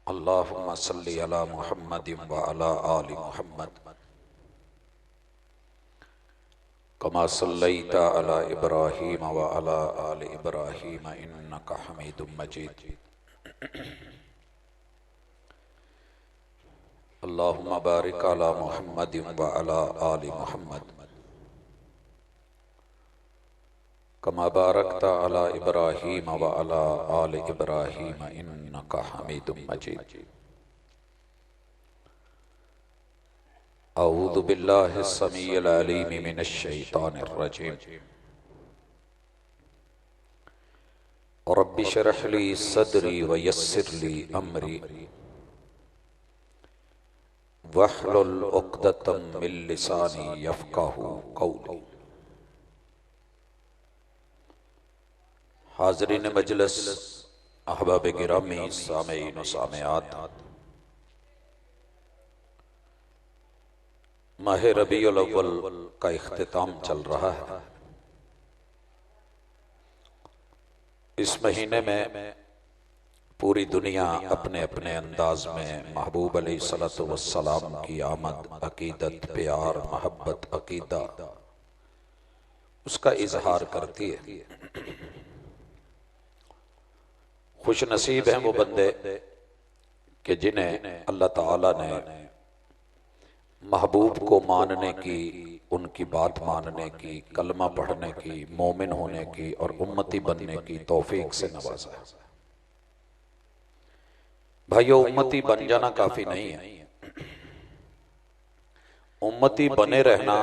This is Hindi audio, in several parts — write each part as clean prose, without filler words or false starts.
अल्लाहुम्मा सल्ली अला मुहम्मदिन व अला आलि मुहम्मद कमा सल्लैता अला इब्राहीम व अला आलि इब्राहीम इन्नका हमीदुम मजीद। अल्लाहुम्मा बारिक अला मुहम्मदिन व अला आलि मुहम्मद कमा बारकता अला इब्राहीम व अला आलि इब्राहीम इन्नका हमीदुम मजीद। अऊज़ु बिल्लाहि समीइल अलीम मिनश शैतानिर रजीम। रब्बि शरह ली सदरी व यस्सिर ली अमरी वहलुल उक़दतम मिन लिसानी यफ़क़हू क़ौली। हाज़रीन मजलिस, अहबाब गिरामी, सामीईन व सामिआत, माह रबीउल अव्वल का इख्तिताम चल रहा है। इस महीने में पूरी दुनिया अपने अपने अंदाज में महबूब अलैहिस्सलातु वस्सलाम की आमद, अकीदत, प्यार, मोहब्बत, अकीदा, उसका इजहार करती है। खुश नसीब हैं वो बंदे कि जिन्हें अल्लाह ताला ने महबूब को मानने की, उनकी बात मानने की, कलमा पढ़ने की, मोमिन होने की और उम्मती बनने की तौफीक से नवाजा है। भाइयों, उम्मती बन जाना काफी नहीं है। उम्मती बने रहना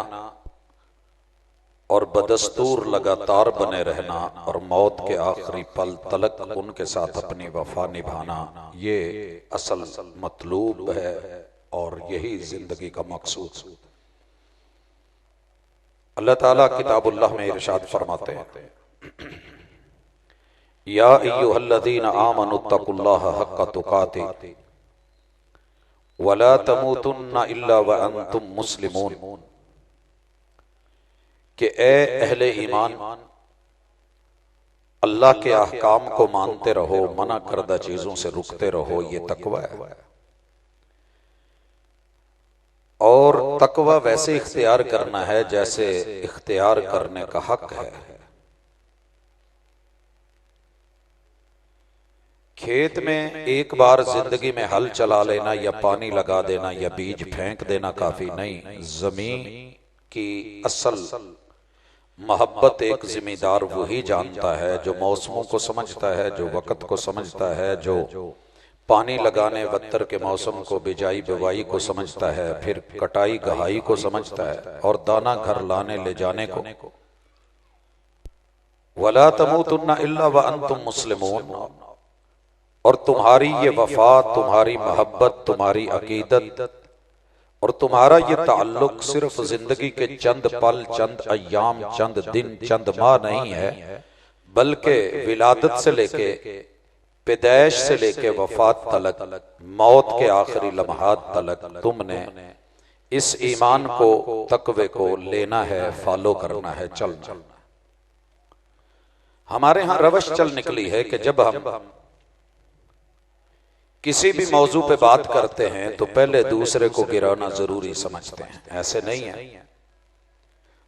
और बदस्तूर लगातार बने रहना और मौत के आखिरी पल तलक उनके साथ अपनी वफा निभाना, ये असल मतलूब है और यही जिंदगी का मकसूद। अल्लाह ताला किताबुल्लाह में इरशाद फरमाते हैं, या अय्युहल्लज़ीना आमनुत्तकुल्लाह हक्का तुकातिह वला तमूतुन्ना इल्ला व अंतुम मुस्लिमून, कि ए अहले ईमान, अल्लाह के अहकाम को मानते रहो, मना करदा चीजों से रुकते रहो, ये तकवा है। और तकवा वैसे इख्तियार करना है जैसे इख्तियार करने का हक है। खेत में एक बार जिंदगी में हल चला लेना या पानी लगा देना या बीज फेंक देना काफी नहीं। जमीन की असल मोहब्बत एक जिम्मेदार वही जानता है जो मौसमों को समझता है, जो वक्त को समझता है, जो पानी लगाने वत्तर के मौसम को, बिजाई बुवाई को समझता है, फिर कटाई गहाई को समझता है और दाना घर लाने ले जाने को। वला तमूतुन्ना इल्ला व अंतुम मुस्लिमून, और तुम्हारी ये वफा, तुम्हारी मोहब्बत, तुम्हारी अकीदत और तुम्हारा ये ताल्लुक सिर्फ जिंदगी के चंद पल, चंद अय्याम, चंद दिन, चंद माह नहीं है, बल्कि विलादत से लेके, पैदाइश से लेके वफात तलक, मौत के आखिरी लम्हात तलक तुमने इस ईमान को, तकवे को लेना है, फॉलो करना है, चलना। हमारे यहां रवश चल निकली है कि जब हम किसी भी मौजू पे बात करते हैं तो पहले दूसरे को गिराना जरूरी समझते हैं। ऐसे नहीं है।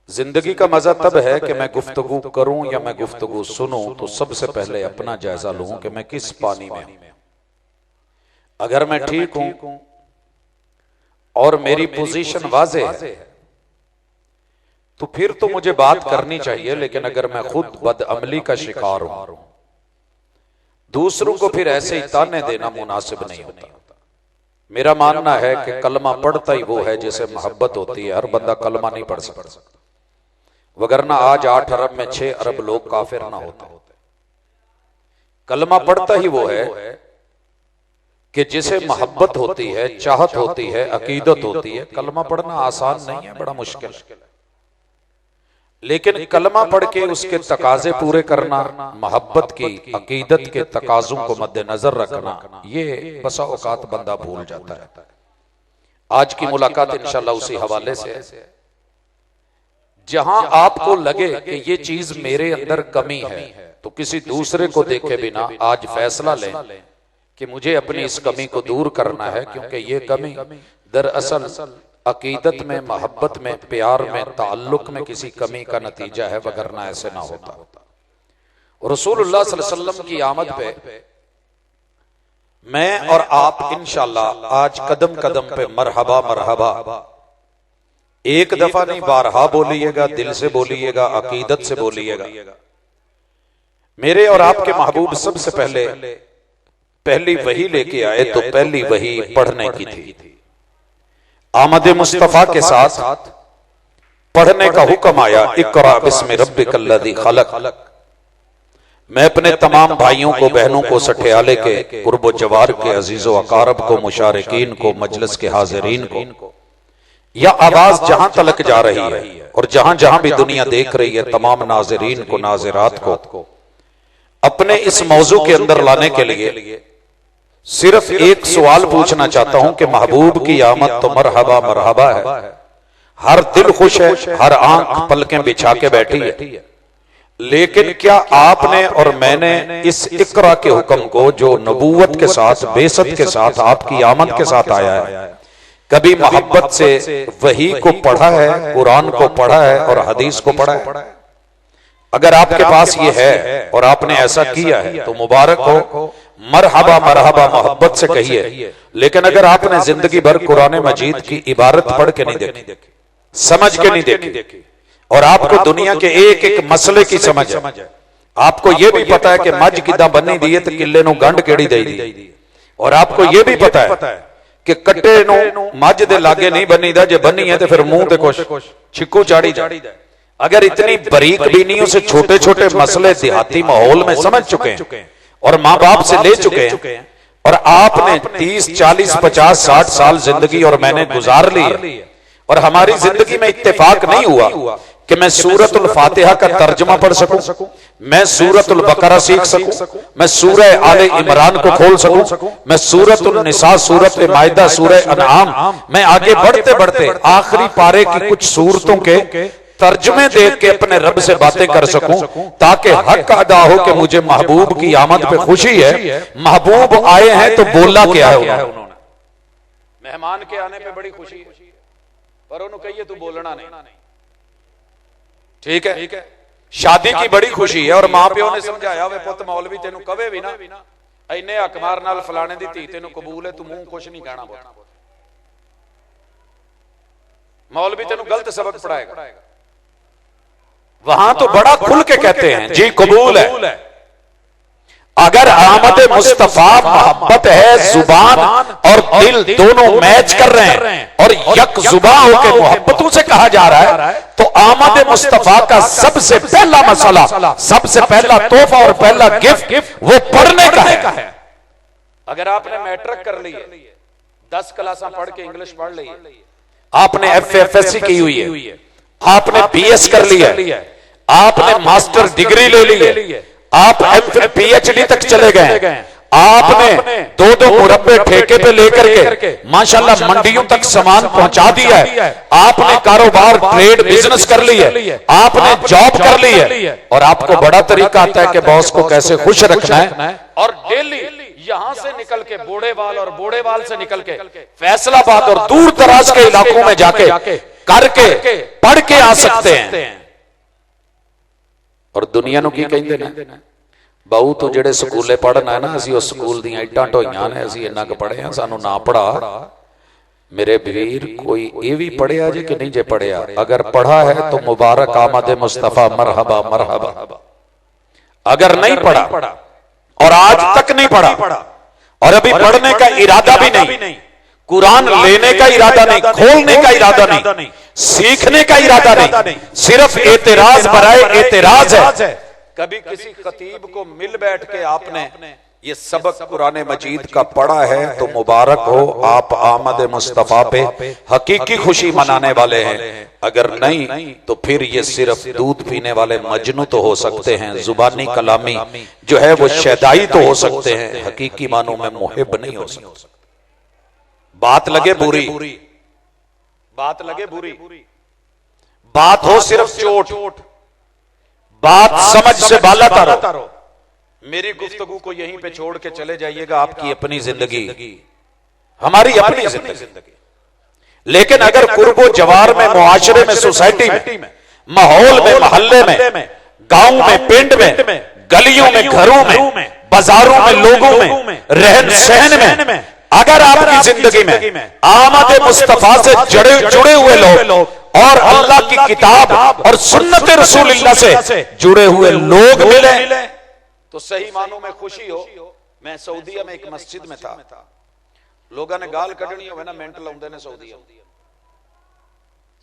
जिंदगी का मजा तब है कि मैं गुफ्तगू करूं या मैं गुफ्तगू सुनूं तो सबसे पहले अपना जायजा लूं कि मैं किस पानी में हूं। अगर मैं ठीक हूं और मेरी पोजीशन वाज़े है तो फिर तो मुझे बात करनी चाहिए, लेकिन अगर मैं खुद बदअमली का शिकार हूं, दूसरों को फिर ऐसे ही ताने देना मुनासिब नहीं होता। मेरा मानना है कि कलमा पढ़ता ही वो है जिसे मोहब्बत होती है। हर बंदा कलमा नहीं पढ़ सकता, वगरना आज 8 अरब में 6 अरब लोग काफिर ना होते। कलमा पढ़ता ही वो है कि जिसे मोहब्बत होती है, चाहत होती है, अकीदत होती है। कलमा पढ़ना आसान नहीं है, बड़ा मुश्किल है, लेकिन कलमा पढ़ के उसके तकाजे पूरे करना, मोहब्बत की, अकीदत के तकाजों को मद्देनजर रखना, ये बसा औकात बंदा भूल जाता है। आज की मुलाकात इंशाल्लाह उसी हवाले से है। जहां आपको लगे कि ये चीज मेरे अंदर कमी है तो किसी दूसरे को देखे बिना आज फैसला लें कि मुझे अपनी इस कमी को दूर करना है, क्योंकि ये कमी दरअसल अकीदत में, मोहब्बत में, प्यार में, ताल्लुक में किसी कमी का नतीजा है, वगरना ऐसे ना होता। रसूलुल्लाह सल्लल्लाहु अलैहि वसल्लम की आमद पे मैं और आप इंशाअल्लाह आज कदम कदम पे मरहबा मरहबा, एक दफा नहीं बारहा बोलिएगा, दिल से बोलिएगा, अकीदत से बोलिएगा। मेरे और आपके महबूब सबसे पहली वही लेके आए तो पहली वही पढ़ने की थी। आमद मुस्तफा के साथ पढ़ने का हुक्म आया, इक़रा बिस्मि रब्बिकल्लज़ी खलक। मैं अपने तमाम भाइयों को, बहनों को, सठियाले के, कुर्बो जवार के, अजीजो अकारब को, मुशारिकीन को, मजलिस के हाजिरीन को, या आवाज जहां तलक जा रही है और जहां जहां भी दुनिया देख रही है, तमाम नाजरीन को, नाजिरात को अपने इस मौजू के अंदर लाने के लिए सिर्फ एक सवाल पूछना चाहता हूं कि महबूब की आमद तो मरहबा मरहबा है, हर दिल खुश है, हर आंख पलकें बिछा के बैठी है, लेकिन क्या आपने और मैंने इस इकरा के हुक्म को जो नबूवत के साथ, बेसत के साथ, आपकी आमद के साथ आया है, कभी मोहब्बत से वही को पढ़ा है, कुरान को पढ़ा है और हदीस को पढ़ा है? अगर आपके पास ये है और आपने ऐसा किया है तो मुबारक हो, मरहबा मरहबा मोहब्बत से कहिए। लेकिन अगर आपने जिंदगी भर कुरान मजीद की इबारत पढ़ के नहीं देखी, समझ के नहीं देखी, और आपको दुनिया के एक एक मसले की समझ है, आपको यह भी पता है कि मज किदा बनी दी है तो किले नूं गंढ केड़ी दई दी, और आपको यह भी पता है कि कट्टे नूं मज दे लागे नहीं बनी दा, जे बनी है तो फिर मुंह ते कुछ छिक्कू चाड़ी दा। अगर इतनी बरीक बीनियों से छोटे छोटे मसले देहाती माहौल में समझ चुके हैं और माँ बाप से ले चुके हैं, और आपने 30, 40, 50, 60 साल जिंदगी और मैंने गुजार ली है, और हमारी जिंदगी में इत्तेफाक नहीं हुआ कि मैं सूरतुल फातिहा का तर्जमा पढ़ सकूं, मैं सूरतुल बकरा सीख सकूं, मैं सूरह आले इमरान को खोल सकूं, मैं सूरतुल निसा, सूरत मायदा, सूरह अनआम, मैं आगे बढ़ते बढ़ते आखिरी पारे की कुछ सूरतों के तर्जमे देख के अपने रब से बातें कर सकूं, ताकि हक अदा हो कि मुझे महबूब की आमद पे खुशी है। महबूब आए हैं तो बोला क्या है उन्होंने? मेहमान के आने पे बड़ी खुशी है, पर उन्होंने कहिए तू बोलना नहीं, ठीक है। शादी की बड़ी खुशी है और मां प्यो ने समझाया वे पुत मौलवी तेनू कवे भी ना इन्ने अकमार नाल फलाने दी धी तेनू कबूल है, तू मुंह कुछ नहीं कहना, मौलवी तेनू गलत सबक पढ़ाएगा। वहां तो बड़ा खुल के कहते हैं जी कबूल है। अगर आमद मुस्तफा मोहब्बत है, जुबान और दिल दोनों मैच कर रहे हैं और यक जुबा होकर मोहब्बतों से कहा जा रहा है, तो आमद मुस्तफा का सबसे पहला मसला, सबसे पहला तोहफा और पहला गिफ्ट वो पढ़ने का है। अगर आपने मैट्रिक कर ली, 10 क्लासा पढ़ के इंग्लिश पढ़ ली, आपने FA/FSC की हुई है, आपने BS कर लिया, आपने मास्टर डिग्री ले ली है, आप MPhil PhD तक चले गए, आपने 2-2 मुरब्बे ठेके पे लेकर के माशाल्लाह मंडियों तक सामान पहुंचा दिया है, आपने कारोबार ट्रेड बिजनेस कर ली है, आपने जॉब कर ली है, और आपको बड़ा तरीका आता है कि बॉस को कैसे खुश रखना है, और डेली यहां से निकल के बोड़ेवाल और बोड़ेवाल से निकल के फैसलाबाद और दूर दराज के इलाकों में जाके करके पढ़ के आ सकते हैं। और दुनिया नूं की कहंदे ने बहु तो जेड़े स्कूले पढ़ना है ना, असीं उस स्कूल दी ईटां ढोईयां ने, असीं इन्ना क पढ़े हां, सानू ना पढ़ा। मेरे वीर कोई ये भी पढ़िया जे कि नहीं जे पढ़िया? अगर पढ़ा है तो मुबारक आमद मुस्तफा मरहबा मरहबा। अगर नहीं पढ़ा और आज तक नहीं पढ़ा और अभी पढ़ने का इरादा भी नहीं, कुरान लेने का इरादा नहीं, खोलने का इरादा नहीं, सीखने का इरादा नहीं, सिर्फ एतराज बराए एतराज है। कभी किसी खतीब को मिल बैठ के आपने ये सबक कुरान मजीद का पढ़ा है तो मुबारक हो, आप आमद मुस्तफा पे हकीकी खुशी मनाने वाले हैं। अगर नहीं तो फिर ये सिर्फ दूध पीने वाले मजनू तो हो सकते हैं, जुबानी कलामी जो है वो शैदाई तो हो सकते हैं, हकीकी मानों में मुहिब नहीं हो सकते। बात लगे बुरी, बात लगे बुरी, बात हो सिर्फ चोट, बात समझ से बाला तारो, मेरी गुफ्तगू को यहीं पे छोड़ के चले जाइएगा, आपकी अपनी जिंदगी, हमारी अपनी जिंदगी। लेकिन अगर कुर्बो जवार में, मुआशरे में, सोसाइटी में, माहौल में, मोहल्ले में, गांव में, पिंड में, गलियों में, घरों में, बाजारों में, लोगों में, रहन सहन में, अगर आपकी जिंदगी में आमद मुस्तफा से जुड़े हुए लोग और अल्लाह की किताब और सुन्नत रसूलुल्लाह से जुड़े हुए लोग मिले तो सही मानों में खुशी हो। मैं सऊदीया में एक मस्जिद में था, लोगों ने गाल कढ़नी हो ना, मेंटल आउंदे ने सऊदीया।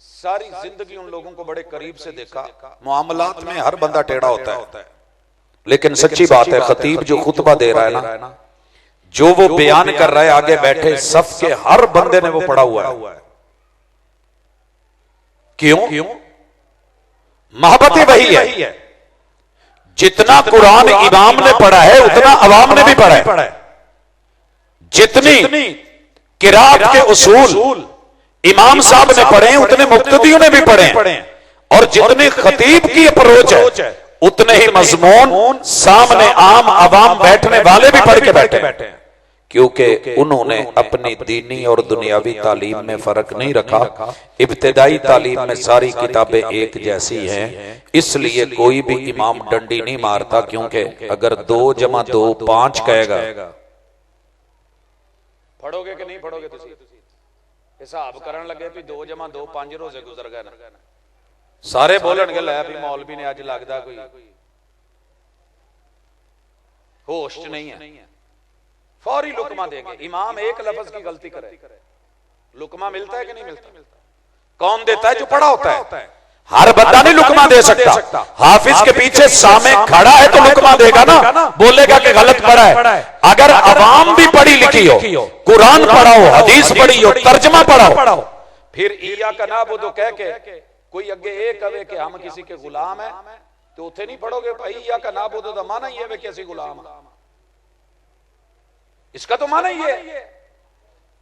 सारी जिंदगी उन लोगों को बड़े करीब से देखा। मामलात में हर बंदा टेढ़ा होता है, लेकिन सच्ची बात है, खतीब जो खुतबा दे रहा है ना, जो वो बयान कर रहा है, आगे बैठे सफ के हर बंदे ने वो पढ़ा हुआ है। क्यों? मोहब्बत वही है। जितना कुरान इमाम ने पढ़ा है उतना अवाम ने भी पढ़ा है। जितनी किरात के उसूल इमाम साहब ने पढ़े हैं उतने मुक्तदियों ने भी पढ़े हैं, और जितनी खतीब की अप्रोच है उतने ही मजमून सामने आम अवाम बैठने वाले भी पढ़ के बैठे हैं, क्योंकि उन्होंने अपनी दीनी और दुनियावी तालीम में फर्क नहीं रखा। इब्तिदाई तालीम में सारी किताबें एक जैसी हैं, इसलिए कोई भी इमाम डंडी नहीं मारता, क्योंकि अगर 2 + 2 5 कहेगा, पढ़ोगे कि नहीं पढ़ोगे, हिसाब करन लगे भी 2 + 2 5 रोजे गुजर गए ना, सारे बोलणगे लै भी मौलवी ने अज लगदा कोई होश नहीं है, फौरी लुकमा देंगे। इमाम एक लफ्ज की गलती करे, लुकमा मिलता है कि नहीं मिलता? कौन देता है? जो पढ़ा होता है। हर बंदा नहीं लुकमा दे सकता। हाफिज के पीछे सामे खड़ा है तो लुकमा देगा ना, बोलेगा कि गलत पढ़ा है। अगर अवाम भी पढ़ी लिखी हो, कुरान पढ़ा हो, हदीस पढ़ी हो, तर्जमा पढ़ा हो, फिर इया का नाबुदो कह के कोई अगे ये कहे कि हम किसी के गुलाम है, तो उथे नहीं पढ़ोगे भाई इया का नाबुदो दा माना ही है कि ऐसी गुलाम है। इसका तो माना ही है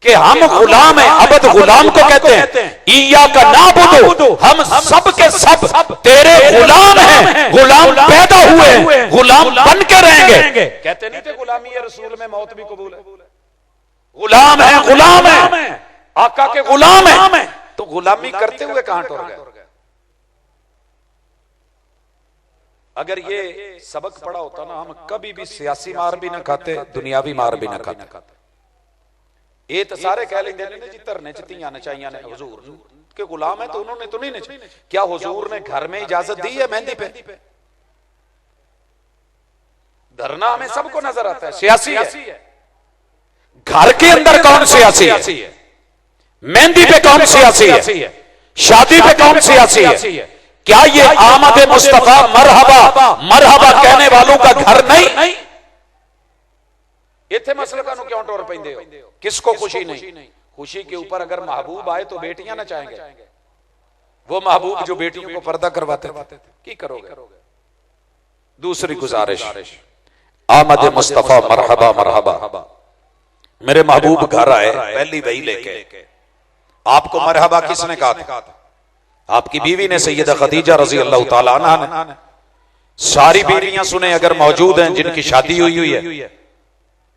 कि हम गुलाम हैं। अबद गुलाम को कहते हैं। इया का नाबुदो, हम सब के सब तेरे गुलाम हैं, गुलाम पैदा हुए हैं, गुलाम बन के रहेंगे। कहते नहीं थे गुलामी है रसूल में मौत भी कबूल है। गुलाम है, आका के गुलाम है, तो गुलामी करते हुए कहां टूट गए? अगर ये सबक पढ़ा होता ना, हम कभी भी सियासी मार भी ना खाते, दुनियावी मार भी ना खाते। ये तो सारे कह लेंगे ना जी धरने च धीयां नचाइयां ने, हुजूर के गुलाम है तो उन्होंने तो नहीं नचाई। क्या हुजूर ने घर में इजाजत दी है मेहंदी पे? धरना हमें सबको नजर आता है, सियासी है। घर के अंदर कौन सियासी है? मेहंदी पे कौन सियासी है? शादी पे कौन सियासी है? क्या ये आमद मुस्तफा मरहबा कहने वालों का घर नहीं? इत्थे मसलका नु क्यों टुर पैंदे हो? किसको खुशी नहीं? खुशी के ऊपर अगर महबूब आए तो बेटियां ना चाहेंगे। वो महबूब जो बेटियों को पर्दा करवाते थे, की करोगे? दूसरी गुजारिश, आमद मुस्तफा मरहबा। मेरे महबूब घर आए, पहली वही लेके। आपको मरहबा किसने कहा था? आपकी बीवी ने, सैयदा खदीजा रजी अल्लाह तआला अन्हा ने। सारी बीवियां सुने अगर मौजूद हैं जिनकी शादी हुई है,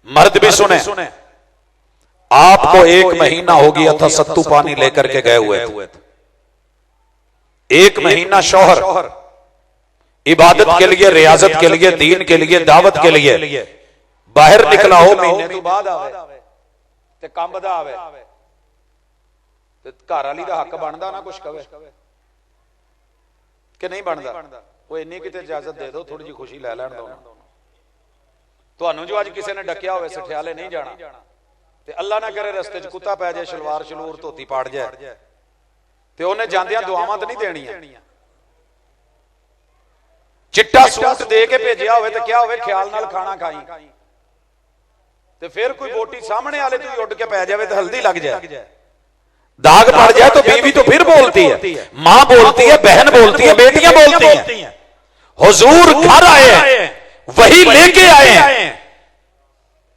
मर्द भी सुने। आपको 1 महीना हो गया था सत्तू पानी लेकर के गए हुए थे। 1 महीना शौहर इबादत के लिए, रियाजत के लिए, दीन के लिए, दावत के लिए बाहर निकला हो, महीने तो बाद आवे ते काम दा आवे, घर वाली का हक बनता ना कुछ कवे कि नहीं बनता? वो इन्नी किते इजाजत दे दो, थोड़ी जी खुशी लै लैण दो। तुहानू जो अज किसी ने डकिया होवे सठियाले नहीं जाना, ते अल्लाह ना करे रस्ते च कुत्ता पै जाए, शलवार शलूर धोती पाड़ जाए, ते उन्हें जांदियां दुआवां तो नहीं देनियां। चिट्टा सूट दे के भेजिया होवे ते क्या होवे? ख्याल नाल खाना खाई, ते फिर कोई बोटी सामने वाले तो उड़ के पै जाए तो हल्दी लग जाए, दाग पड़ जाए तो बीवी तो फिर बोलती है, मां बोलती है, बहन बोलती है, बेटियां बोलती हैं। हुजूर घर आए हैं, वही लेके आए हैं।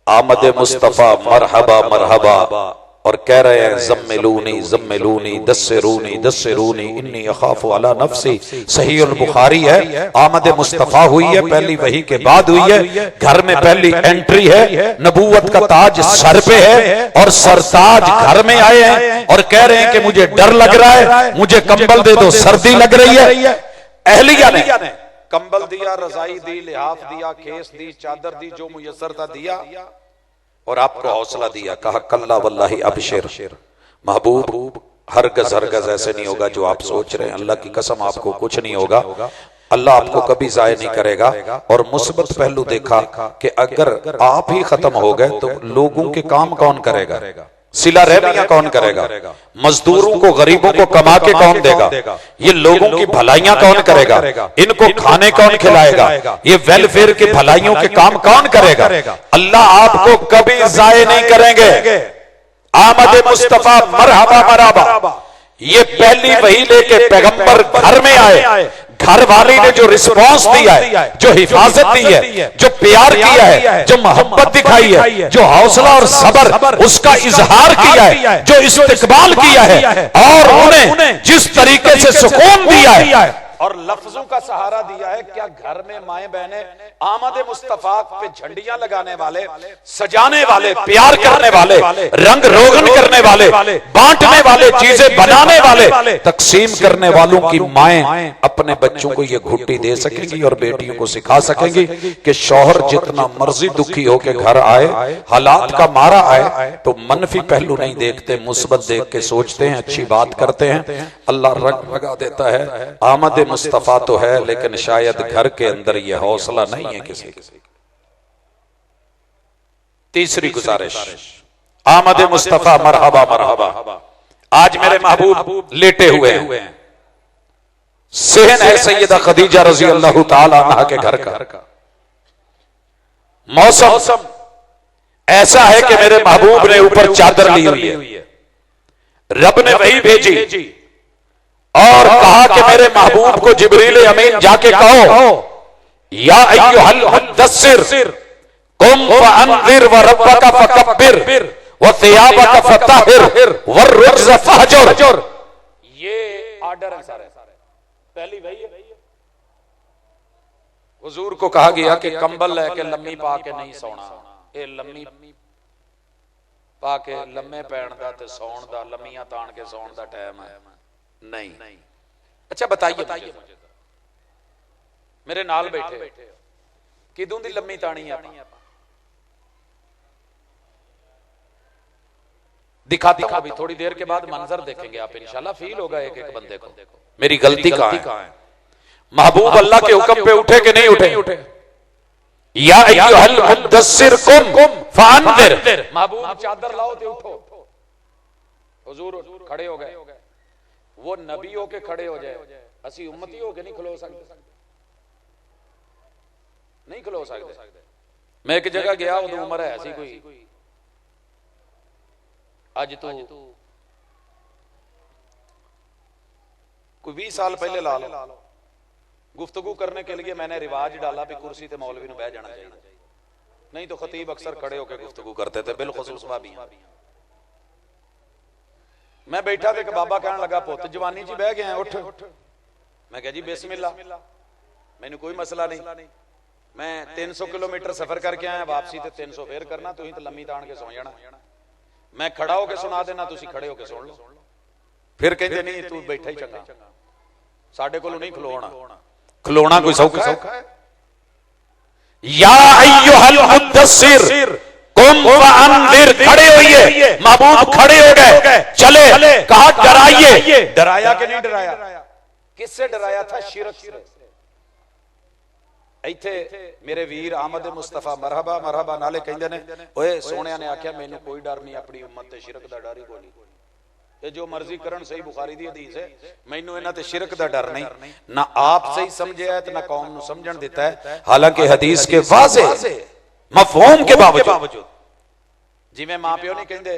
आमद मुस्तफा मरहबा और कह रहे हैं ज़म्मिलूनी ज़म्मिलूनी दस्सिरूनी दस्सिरूनी इन्नी अखाफु अला नफ्सी। सही अल बुखारी है, आमद मुस्तफ़ा हुई है, पहली वही के बाद हुई है, घर में पहली एंट्री है, नबूवत का ताज सर पे है और सरताज घर में आए हैं और कह रहे हैं कि मुझे डर लग रहा है, मुझे कंबल दे दो, सर्दी लग रही है। अहलिया ने कंबल दिया, रजाई दी, लिहाफ दिया, खेस दी, चादर दी, जो मुयस्सर था दिया और आपको हौसला दिया। कहा कल्ला वल्लाही अबशिर महबूब, हरगज ऐसे नहीं होगा जो आप सोच रहे हैं। अल्लाह की कसम आपको कुछ नहीं होगा, अल्लाह आपको कभी जाय नहीं करेगा। और मुस्बत पहलू देखा कि अगर आप ही खत्म हो गए तो लोगों के काम कौन करेगा, सिला रहमियां कौन करेगा, मजदूरों को गरीबों को कमा के कौन देगा, ये लोगों की भलाइयां कौन करेगा, इनको खाने कौन खिलाएगा, ये वेलफेयर की भलाइयों के काम कौन करेगा। अल्लाह आपको कभी जाय नहीं करेंगे। आमद मुस्तफा मरहबा मरहबा, ये पहली वही लेके पैगंबर घर में आए, घर वाली ने जो रिस्पांस दिया है, जो हिफाजत दी है, जो प्यार किया है, जो मोहब्बत दिखाई है, जो हौसला और सबर उसका इजहार किया है, जो इस्तिकबाल किया है और उन्हें जिस तरीके से सुकून दिया है और लफ्जों का सहारा दिया है। क्या घर में माए बहने आमद मुस्तफा पे झंडियां लगाने वाले, सजाने वाले, प्यार करने वाले, रंग रोगन करने वाले, बांटने वाले, चीजें बनाने वाले, तकसीम करने वालों की माएं अपने बच्चों को ये घुट्टी दे सकेंगी और बेटियों को सिखा सकेंगी कि शौहर जितना मर्जी दुखी होकर घर आए, हालात का मारा आए तो मनफी पहलू नहीं देखते, मुस्बत देख के सोचते हैं, अच्छी बात करते हैं। अल्लाह रंग लगा देता है। आमद मुस्तफा तो है लेकिन शायद घर के अंदर यह हौसला नहीं है किसी। तीसरी गुजारिश, आमद मुस्तफा मरहबा मरहबा। आज मेरे महबूब लेटे हुए हैं, सहन है सैयदा खदीजा रजी अल्लाह तआला अन्हा के घर का। मौसम ऐसा है कि मेरे महबूब ने ऊपर चादर ली हुई है, रब ने वही भेजी और कहा कि मेरे महबूब को जिब्रील अमीन जाके कहो, या अय्युहल मुद्दस्सिर कुम फअंज़िर व रब्बका फकब्बिर व थियाबका फतहिर व रुज्ज़ फहजुर। ये ऑर्डर है सारे, पहली वही है। हुजूर को कहा गया कि कंबल लेके लम्मी पा के नहीं सोना, ये लम्मी पा के लम्मे पैण दा ते सौण दा, लम्मियां ताण के सौण दा टाइम है नहीं। अच्छा बताइए मुझे, मेरे नाल बैठे किदों दी लम्मी ताणी है? दिखाता हूं, अभी थोड़ी देर के बाद मंजर देखेंगे आप, इंशाल्लाह फील होगा एक एक बंदे को मेरी गलती कहां है। महबूब अल्लाह के हुक्म पे उठे कि नहीं उठे? या अय्युहल मुद्दस्सिर कुम फअंज़िर, महबूब चादर लाओ ते उठो। हुजूर खड़े हो गए, वो नबी हो के खड़े हो जाए, असी उम्मती हो के नहीं खलो सकते, नहीं खलो सकते। मैं एक जगह गया, उदो उम्र है सी कोई अज तो कोई 20 साल पहले ला लो, गुफ्तगू करने के लिए मैंने रिवाज डाला भी कुर्सी ते मौलवी ने बह जाना चाहिए, नहीं तो खतीब अक्सर खड़े होकर गुफ्तगू करते थे, बिलखुसूस भाबियां। मैं बैठा तो एक बाबा कहने लगा, पुत जवानी जी बह गए उठ। मैं कहा जी बिस्मिल्लाह, मैंने कोई मसला नहीं, मैं 300 किलोमीटर सफर करके आया, वापसी ते 300 फेर करना, तुम तो लम्मी तान के सौ जाना, मैं खड़ा होके सुना देना, तुसी खड़े होके सुन लो। फिर कहते नहीं तू बैठा ही चंगा, साडे कोलों नहीं खलोना, खलोना कोई सौखा है। या अय्युहल मुद्दस्सिर कुम फअंज़िर, खड़े होइए, महबूब खड़े हो गए, चले, कहा डराइए, डराया कि नहीं डराया? किससे डराया था? शिरक से। इत्थे मेरे वीर आमद मुस्तफा मरहबा मरहबा नाले कहंदे ने, ओए सोहणिया ने आख्या मैनू कोई डर नहीं, अपनी उम्मत ते शिरक दा डर ही कोई नहीं, ये जो मर्जी करन, सही बुखारी दी हदीस है, मैनू इन्हां ते शिरक दा डर नहीं, ना आप सही समझे है ते ना कौम नू समझण दिता है। हालांकि हदीस के वाज़े मफहूम के बावजूद, जिवें मां प्यो नहीं कहंदे,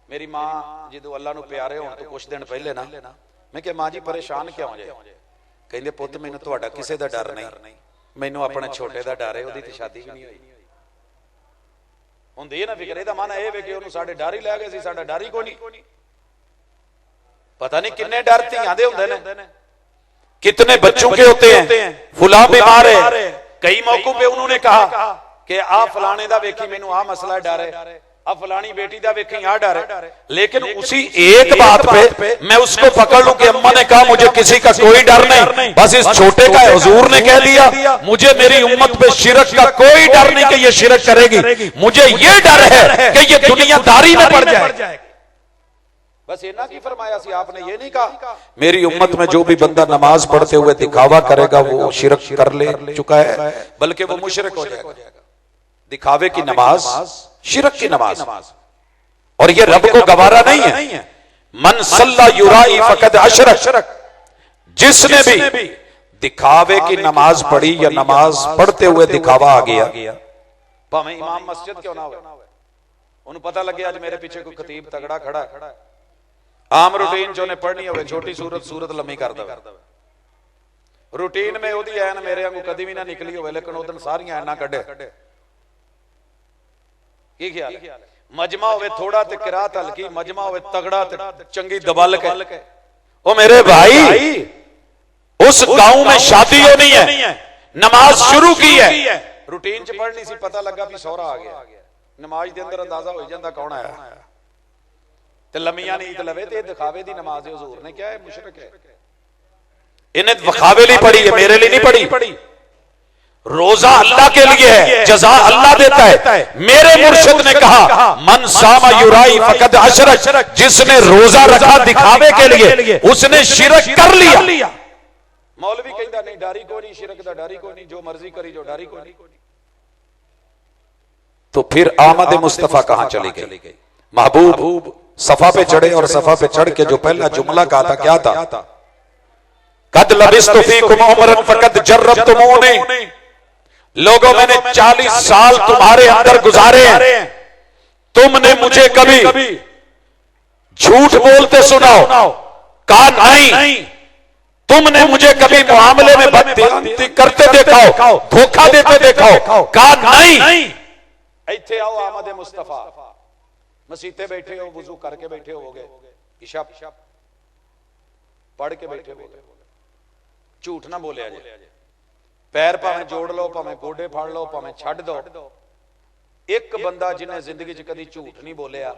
मेरी मां जदों अल्लाह नू प्यारे होण तो कुछ दिन पहले ना, मैं कहा मां जी परेशान क्यों जे? कहंदे पुत्त मैनू तुहाडा किसे दा डर नहीं, मैनू अपने छोटे दा डर है, ओदी ते शादी भी नहीं हुई। ਹੁੰਦੀ ਨਾ ਫਿਕਰ। ਇਹਦਾ ਮਨ ਇਹ ਵੇ ਕਿ ਉਹਨੂੰ ਸਾਡੇ ਡਰ ਹੀ ਲੈ ਗਏ ਸੀ, ਸਾਡਾ ਡਰ ਹੀ ਕੋਈ ਨਹੀਂ। पता नहीं कितने डर धियां दे हुंदे ने, कितने बच्चों के होते हैं। फुला बीमार है, कई मौकों पे उन्होंने कहा कि आ फलाने दा वेखी मैनू आ मसला डर है, आ फलानी बेटी दा वेखी आ डर है। लेकिन उसी एक बात पे मैं उसको पकड़ लूं कि अम्मा ने कहा मुझे किसी का कोई डर नहीं, बस इस छोटे का हुजूर ने कह दिया मुझे मेरी उम्मत पे शिरक का कोई डर नहीं कि ये शिरक करेगी, मुझे ये डर है कि ये दुनियादारी में पड़ जाए। बस इतना की फरमाया सी आपने, ये नहीं कहा मेरी उम्मत में जो भी बंदा नमाज पढ़ते हुए दिखावा करेगा वो शिरक कर ले चुका है, बल्कि वो मुशरिक हो जाएगा। दिखावे की नमाज शिरक की नमाज, और ये रब को गवारा नहीं है। मन सल्ला युराई फकद अशरक, जिसने भी दिखावे की नमाज पढ़ी या नमाज पढ़ते हुए दिखावा आ गया, भावें इमाम मस्जिद क्यों ना हो, उन्हें पता लगे आज मेरे पीछे कोई खतीब तगड़ा खड़ा है, आम रूटीन जो ने पढ़नी हो छोटी सूरत लम्मी कर दे, रूटीन में ओदी ऐन मेरे वांगू कदी भी ना निकली हो, लेकिन उदन सारियां ऐना कढे। की ख्याल है? मजमा होवे थोड़ा ते किरात हल्की, मजमा होवे तगड़ा ते चंगी दबल के। ओ मेरे भाई, उस गांव में शादी होनी है, नमाज शुरू की है, रूटीन च पढ़नी सी, पता लगा भी सौरा आ गया, नमाज के अंदर अंदाजा हो जाता कौन आया, ते लम्मियां नीत लवे ते दिखावे दी नमाज है, हुजूर ने क्या है मुशरिक है। इन्हें दिखावे लिए पढ़ी है, मेरे लिए नहीं पढ़ी। रोजा अल्लाह के लिए है, जज़ा अल्लाह देता है। मेरे मुर्शिद ने कहा मन सामा युराई फकद अशरक, जिसने रोजा रखा दिखावे के लिए उसने शिरक कर लिया। मौलवी कहता नहीं डारी को नहीं, शिरक दा डारी को नहीं, जो मर्जी करी जो डारी को नहीं। तो फिर आमद मुस्तफा कहां चली गई? महबूब सफा पे चढ़े, और सफा पे चढ़ के जो पहला जुमला कहा था क्या था? कद लबिस्तु फीकुम उमरन फकद जर्रबतुमूनी, लोगों मैंने 40 साल तुम्हारे अंदर गुजारे हैं, तुमने मुझे कभी झूठ बोलते सुनाओ? कहा नहीं। तुमने मुझे कभी मामले में बदतमीजी करते देखा हो, धोखा देते देखा हो? कहा नहीं। इत्थे आओ आमद मुस्तफा, मसीते बैठे हो, वुजू करके बैठे होगे, इशा पढ़ के बैठे हो, झूठ ना बोले आज। पैर भावें जोड़ लो, भावें गोडे फाड़ लो, भावें छड्ड दो। एक बंदा जिन्हें जिंदगी च कदी झूठ नहीं बोलिया,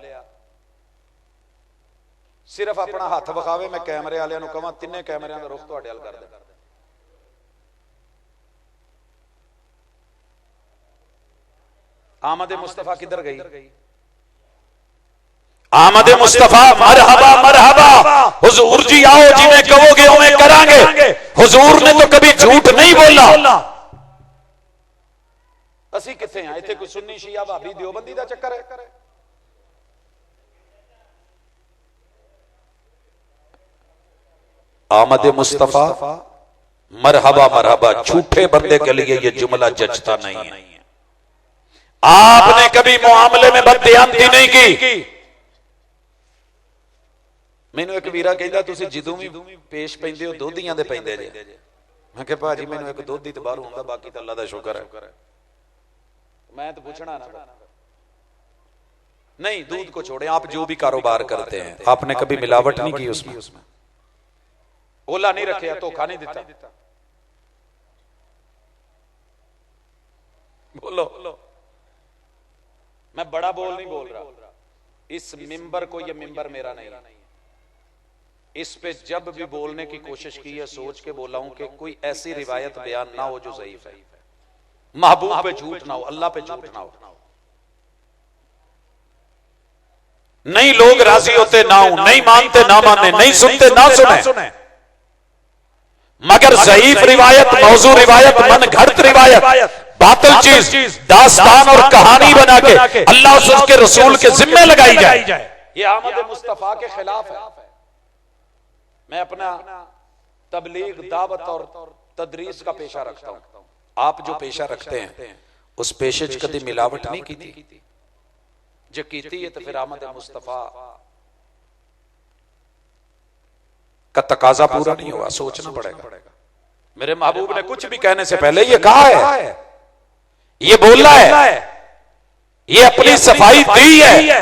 सिर्फ अपना हाथ विखावे, मैं कैमरे वालियां नूं कहां तिन्ने कैमरियां दा रुख तुहाडे अल कर दे। आमद मुस्तफा किधर गई? आमद मुस्तफा मरहबा मरहबा, हुजूर जी आओ, जिन्हें कहोगे उन्हें करांगे। हुजूर ने तो कभी झूठ नहीं बोला। असी किथे हैं? इत्थे कोई सुन्नी शिया भाभी देवबंदी दा चक्कर है? आमद मुस्तफा मरहबा मरहबा, झूठे बंदे के लिए यह जुमला जचता नहीं है। आपने कभी मामले में बददियांती नहीं की। मैनू एक वीरा कहता तुसीं जदों भी पेश पैंदे हो दोधियां दे पैंदे जे। मैं कहा भाजी मैनू एक दोधी तो बाहरों आउंदा, बाकी तो अल्लाह दा शुक्र है। मैं तो पूछना ना, नहीं दूध को छोड़े, आप जो भी कारोबार करते हैं आपने कभी मिलावट नहीं की उसमें? ओला नहीं रखे, धोखा नहीं दिता? बोलो। मैं बड़ा बोल नहीं बोल रहा, इस मिंबर को, यह मिंबर मेरा नहीं, इस पे जब भी बोलने की कोशिश की है सोच के बोला हूं कि कोई ऐसी रिवायत बयान ना हो जो ज़ईफ है, महबूब पे झूठ ना हो, अल्लाह पे झूठ ना हो। नहीं लोग राजी होते ना हो, नहीं मानते ना माने, नहीं सुनते ना सुने, मगर ज़ईफ रिवायत, मौजू रिवायत, मन घड़त रिवायत, बातिल चीज, दास्तान और कहानी बना के अल्लाह और उसके रसूल के जिम्मे लगाई जाए, ये आमद मुस्तफा के खिलाफ है। मैं अपना तबलीग, दावत और तदरीस का पेशा रखता हूं। आप जो पेशा रखते हैं उस पेशे च कभी मिलावट नहीं की थी? जो की थी तो फिर आमद मुस्तफा का तकाजा पूरा नहीं हुआ, सोचना पड़ेगा। मेरे महबूब ने कुछ भी कहने से पहले ये कहा है, ये बोलना है, ये अपनी सफाई दी है।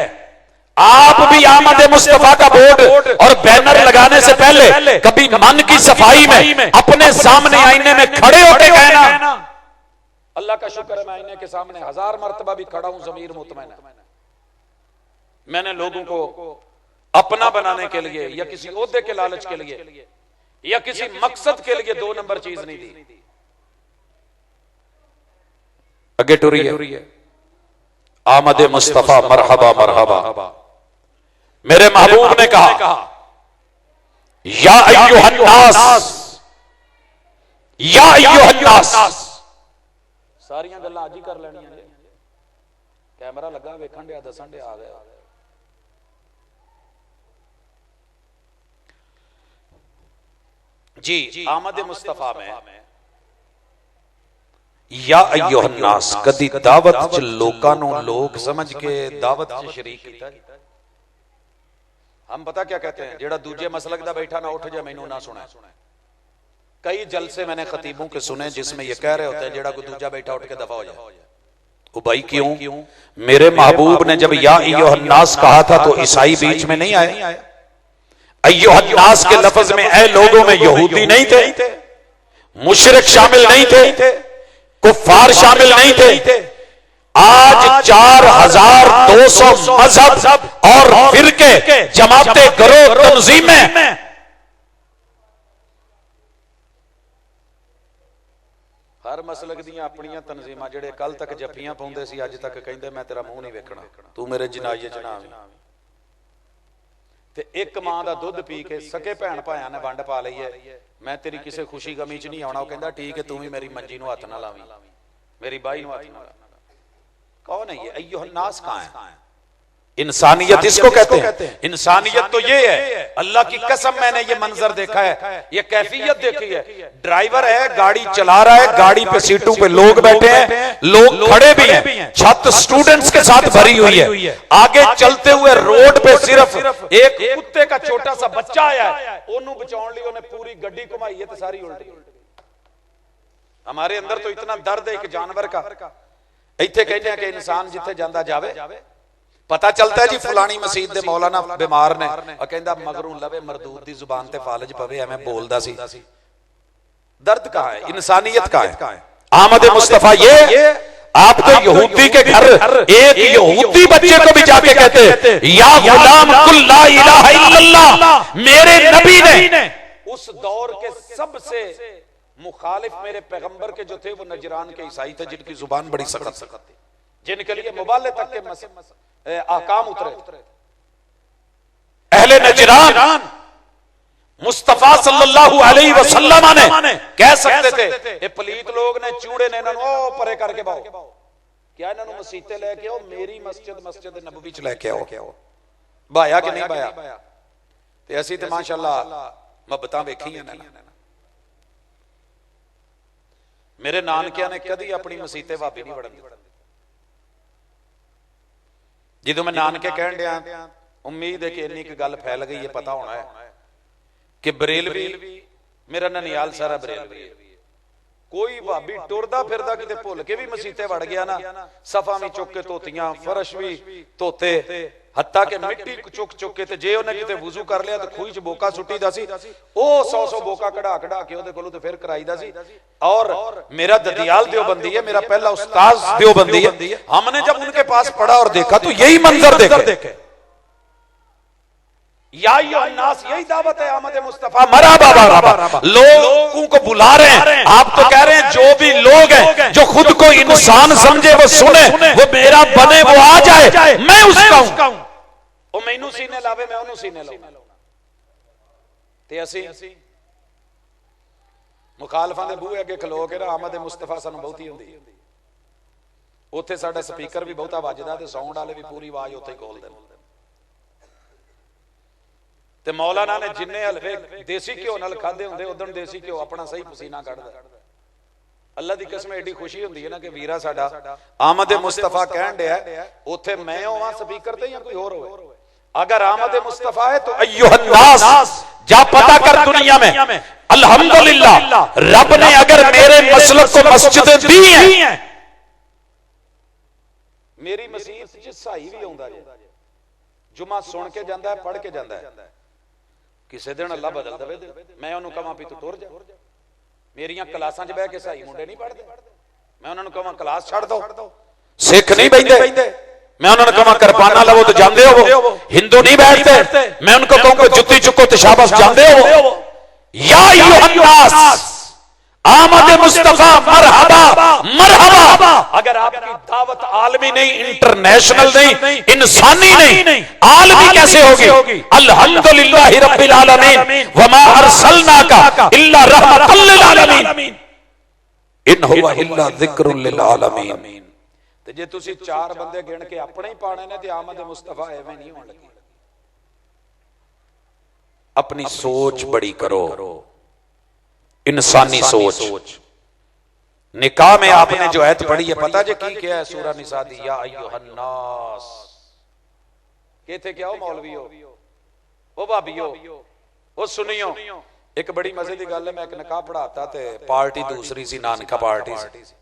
आप भी आमद मुस्तफा का बोर्ड और बैनर लगाने से पहले कभी मन की सफाई में अपने सामने आईने में खड़े होकर कहना, अल्लाह का शुक्र है मैं आईने के सामने 1000 मर्तबा भी खड़ा हूं, ज़मीर मुतमईन है। मैंने लोगों को अपना बनाने के लिए या किसी ओहदे के लालच के लिए या किसी मकसद के लिए 2 नंबर चीज नहीं दी। आगे टूरी है आमद मुस्तफा मरहबा मरहबा। मेरे महबूब ने कहा या अय्युहन्नास, या अय्युहन्नास। सारियां गल्लां आज ही कर लेनियां ने। कैमरा लगा वेखण दिया, दसन दिया, आ गया। जी आमद मुस्तफा में या अय्युहन्नास कदी दावत च लोकां नूं लोग समझ के दावत च शरीक कीता। हम पता क्या कहते हैं, जेड़ा दूजे मसलक दा बैठा ना उठ जा मैनू ना सुने। कई जलसे मैंने खतीबों के सुने जिसमें ये कह रहे होते हैं जेड़ा कोई दूजा बैठा उठ के दफा हो जाए। ओ भाई क्यों? मेरे महबूब ने जब या अय्युहन्नास कहा था तो ईसाई बीच में नहीं आए। अय्युहन्नास के लफ्ज में ऐ लोगों में यहूदी नहीं थे, मुशरिक शामिल नहीं थे, कुफ्फार शामिल नहीं थे। आज 4200 मजहब और फिरके, जमाते, गिरोह, तंजीमें हर मसलक दियां अपनियां तंजीमां जेड़े कल तक जफियां पाउंदे सी अज तक कहंदे मैं तेरा मुंह नहीं वेखना, तू मेरे जनाजे च ना आवीं। ते एक मां दा दुध पी के सके भैन भाइयां ने वंड पा लई है, मैं तेरी किसी खुशी गमी च नहीं आउणा। कहंदा ठीक है, तू भी मेरी मंजी नूं हत्थ ना लावीं, मेरी बाई नूं हत्थ ना ला। कौन है ये अय्युहन्नास? कहां है इंसानियत? इसको कहते हैं इंसानियत। तो ये है, अल्लाह की कसम मैंने ये मंजर देखा है, ये कैफियत देखी है। ड्राइवर है, गाड़ी चला रहा है, गाड़ी पे सीटों पे लोग बैठे हैं, लोग खड़े भी हैं, छत स्टूडेंट्स के साथ भरी हुई है। आगे चलते हुए रोड पे सिर्फ एक कुत्ते का छोटा सा बच्चा आया है, ओनू बचाने लिए उन्हें पूरी गड्डी घुमाई है तो सारी उल्टी। हमारे अंदर तो इतना दर्द है एक जानवर का। इत्थे कहते हैं कि इंसान जिथे जांदा जावे, पता चलता है जी फलानी मसीत दे मौलाना बीमार ने, और कहंदा मगरू लवे मरदूद दी जुबान ते फालज पवे, एवें बोलदा सी। दर्द कहां है? इंसानियत कहां है? आमद मुस्तफा ये आप तो यहूदी के घर एक यहूदी बच्चे को भी जाके कहते या गुलाम कुल ला इलाहा इल्लल्लाह। मेरे नबी ने उस दौर के सबसे मुखालिफ मेरे पैगंबर के जो थे वो नजरान के ईसाई थे, जिनकी जुबान बड़ी सख्त थी, जिनके लिए मुबाले तक के आकाम उतरे। अहले नजरान मुस्तफा सल्लल्लाहु अलैहि वसल्लम ने कह सकते थे ये पलीत लोग ने, चूड़े ने इन्हां नूं परे करके बाओ, क्या इन्हां नूं मसीते लेके आओ, मेरी मस्जिद नबवी च लेके आओ। बाया कि नहीं बाया? ते असीं ते माशाअल्लाह मुहब्बतां वेखीआं ने। मेरे नानकियां ने कदी अपनी मसीते भाभी नहीं वड़न दी। ਜਦੋਂ मैं नानके कहन दिया, उम्मीद है कि इन्नी की गल फैल गई है, पता होना है कि बरेलवी, मेरा ननियाल सारा बरेलवी है। कोई भाभी टुरदा फिरदा किते भुल के भी मसीते वड़ गया ना, सफा भी चुक के धोतियां, फरश भी धोते, हत्ता के मिट्टी चुक के, जे उन्हें किते वुजू कर लिया तो खूही च बोका सुट्टीदा सी, ओ 100 बोका कढ़ा के ओदे कोलों ते फिर कराईदा सी। और मेरा ददियाल देवबंदी है, मेरा पहला उस्ताद देवबंदी है। हमने जब उनके पास पढ़ा और देखा तो यही मंजर देखे। या अय्युहन्नास, यही दावत है आमद मुस्तफा मरहबा। लोगों को बुला रहे हैं, आप तो कह रहे हैं जो भी लोग हैं जो खुद को इंसान समझे वो सुने, वो मेरा बने, वो आ जाए, मैं उसका हूं। वो मैनू सीने लावे, मैं उन्होंने सीने लाऊं। ते असी मुखालफां दे बूहे अगे खलो के ना आमद मुस्तफा सानू बहुती हुंदी। उत्थे साडा स्पीकर भी बहुता वजदा ते साउंड वाले भी पूरी आवाज उत्थे ही खोल देन। ते मौलाना ने जिन्ने हलवे देसी घ्यो नाल खाधे हुंदे, उदण देसी घ्यो अपना सही पसीना कढदा। अल्लाह दी कसम एडी खुशी हुंदी है ना कि वीरा साडा आमद मुस्तफा कहन दिया, उत्थे मैं होवां स्पीकर ते या कोई होर होवे। अगर आमद मुस्तफा है तो अय्युहन्नास, जा पता कर दुनिया में। अल्हम्दुलिल्लाह, रब ने अगर मेरे मसलक को मस्जिदें दी हैं, मेरी मसीत च साई भी आउंदा जे, जुमा सुन के जांदा है, पढ़ के जांदा है। किसी दिन अल्लाह बदल दवे, मैं उन्होंने कहां भी तू तुर जा। मेरिया क्लासां च बह के साई मुंडे नहीं पढ़ते, मैं उन्होंने कहां क्लास छड़ दो, सिख नहीं बहिंदे, मैं उन्होंने कहां किरपाना लवो तो जांदे हो। हिंदू नहीं बैठते, मैं उनको कहूंगा जुत्ती चुको तो शाबाश जांदे हो। या अय्युहन्नास आमद मुस्तफा मरहबा मरहबा। अगर आपकी दावत आलमी नहीं, इंटरनेशनल नहीं, इंसानी नहीं, आलमी कैसे होगी? अल्हम्दुलिल्लाहि रब्बिल आलमीन वमा अरसलनाका इल्ला रहमतल लिल आलमीन इन हुवा इल्ला ज़िक्रुल लिल आलमीन। ते जे तुसी चार बंदे गिन के अपने ही पाने ने ते आमद मुस्तफा एवें नहीं होण लगी। अपनी सोच बड़ी करो, इंसानी सोच। निकाह में आपने जो आयत पढ़ी है पता जे की क्या है? सूरह निसा दी, या अय्युहन्नास। कहते क्या हो मौलवियो, ओ भाभीओ, ओ सुनियो। एक बड़ी मजे की गल है, मैं एक निकाह पढ़ाता ते पार्टी दूसरी सी, नानका पार्टी सी।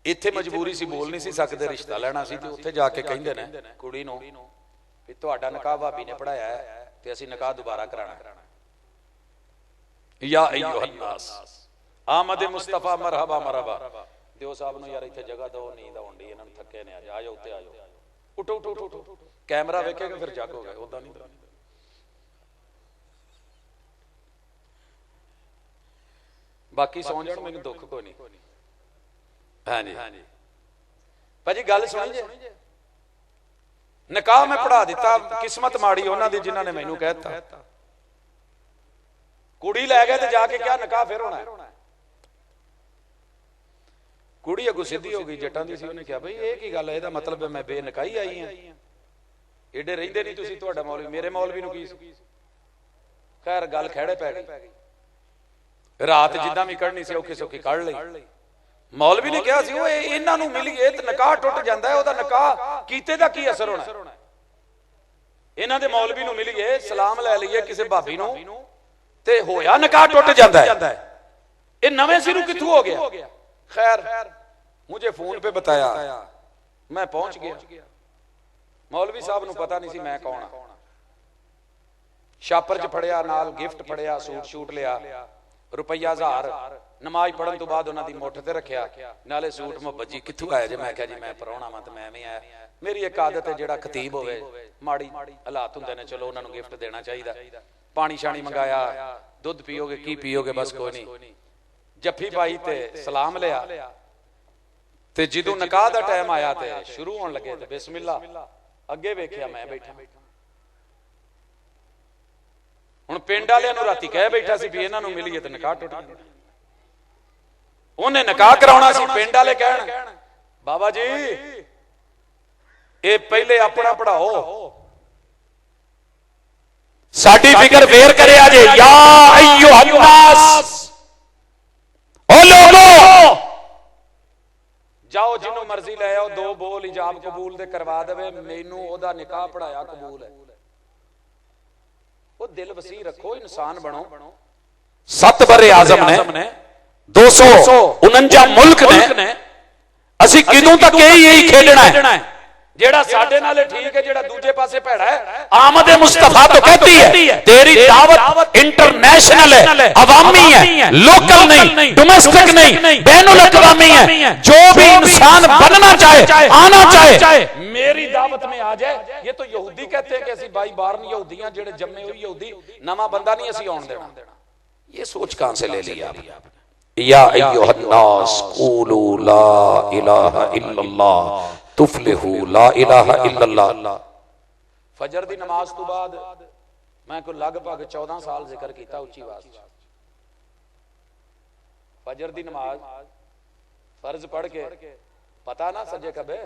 इत्थे मजबूरी सी, बोल नहीं सी सकते, रिश्ता लेना सी, ते उत्थे जाके कहंदे ने कुड़ी नूं भी तुहाडा निकाह भाभी ने पढ़ाया है ते असीं निकाह दोबारा कराना। या अय्युहन्नास आमद मुस्तफा मरहबा मरहबा। दियो साहब नूं यार इत्थे जगह दो, नींद आउंदी, इन्हां नूं थके ने, आ जाओ उत्ते आ जाओ, उठो उठो उठो। कैमरा वेखेगा फिर जागोगे, उदां नहीं। बाकी सौ जाण, मैनूं दुख कोई नहीं। हाँ जी भाजी गल सुनी जे, निकाह मैं पढ़ा दिता, किस्मत माड़ी उन्हां दी जिन्हां ने मैनूं कहता। कुड़ी लै गए तो जाके क्या निकाह फिर होना है। कुड़ी अगू सीधी हो गई, जटां दी सी, उन्हें कहा भाई ये की गल है, इहदा मतलब है मैं बेनकाही आई हां, एडे रहिंदे नहीं तुसीं, तुहाडा मौलवी मेरे मौलवी नूं की। खैर गल खैड़े पै गई, रात जिद्दां भी कढ़नी सी औखी सौखी कढ़ लई। मौलवी ने कहा सी, ओए इन्हां नूं मिल गए ते निकाह टुट जांदा है, ओहदा निकाह कीते दा की असर होना? इन्हां दे मौलवी नूं मिल गए, सलाम लै लईए किसी भाभी नूं ते होया निकाह टुट जाता है। ये नवे सिरू किथों हो गया? खैर मुझे फोन पे बताया, मैं पहुंच गया। मौलवी साहब नूं पता नहीं सी मैं कौन हां। छापर च फड़िया, नाल गिफ्ट फड़िया, सूट शूट लिया, रुपया 1000 नमाज पढ़न तो बाद उन्हां दी मुठ ते रखिया, नाले सूट मुहब्बत जी किथों आया जे? मैं कहा जी मैं पराउणा वां ते मैं भी आया। मेरी एक आदत है, जेड़ा खतीब होवे माड़ी हालात हुंदे ने, चलो उन्हां नूं गिफ्ट देना चाहिदा। पानी शानी मंगाया, दुध पियोगे की पियोगे, बस कोई नहीं। जफ्फी पाई ते सलाम लिया, ते जदों निकाह दा टाइम आया ते शुरू होने लगे ते बिस्मिल्ला, अगे वेख्या मैं बैठा। हुण पिंड वालियां नूं राती कह बैठा सी भी इन्हां नूं मिलीए ते निकाह टुट जांदा। उन्हें निकाह कराउणा सी, पिंड वाले कहण बाबा जी ये पहले अपना पढ़ाओ, साडी फिकर फेर करे आजे। या अय्युहन्नास, ओ लोगो जाओ जिन्हों मर्जी ले आओ, दो बोल इजाब कबूल दे करवा देवे, मैनू ओदा निकाह पढ़ाया कबूल है। वो दिल वसी रखो, इंसान बनो। 7 बरे आजम ने 249 मुल्क ने, असी किदों तक यही खेडना है? जेड़ा साडे नाले ठीक है, जेड़ा दूजे पासे भैड़ा है। आमद मुस्तफा तो कहती है तेरी दावत इंटरनेशनल है, अवामी है, लोकल नहीं, डोमेस्टिक नहीं, बैनुल अक़वामी है। जो भी इंसान बनना चाहे, आना चाहे, मेरी दावत में आ जाए। ये तो यहूदी कहते हैं कि असी बाई बार नहीं यहूदियां, जेड़े जम्मे हुए यहूदी, नवा बंदा नहीं असी आउण देना। ये सोच कहां से ले ली आपने? या अय्युहन्नास क़ूलू ला इलाहा इल्लल्लाह तुफलिहू, ला इलाहा इल्लल्लाह। फजर दी नमाज तो बाद मैं को लगभग 14 साल जिक्र किया उच्ची आवाज। फजर दी नमाज फर्ज पढ़ के पता ना सजे कबे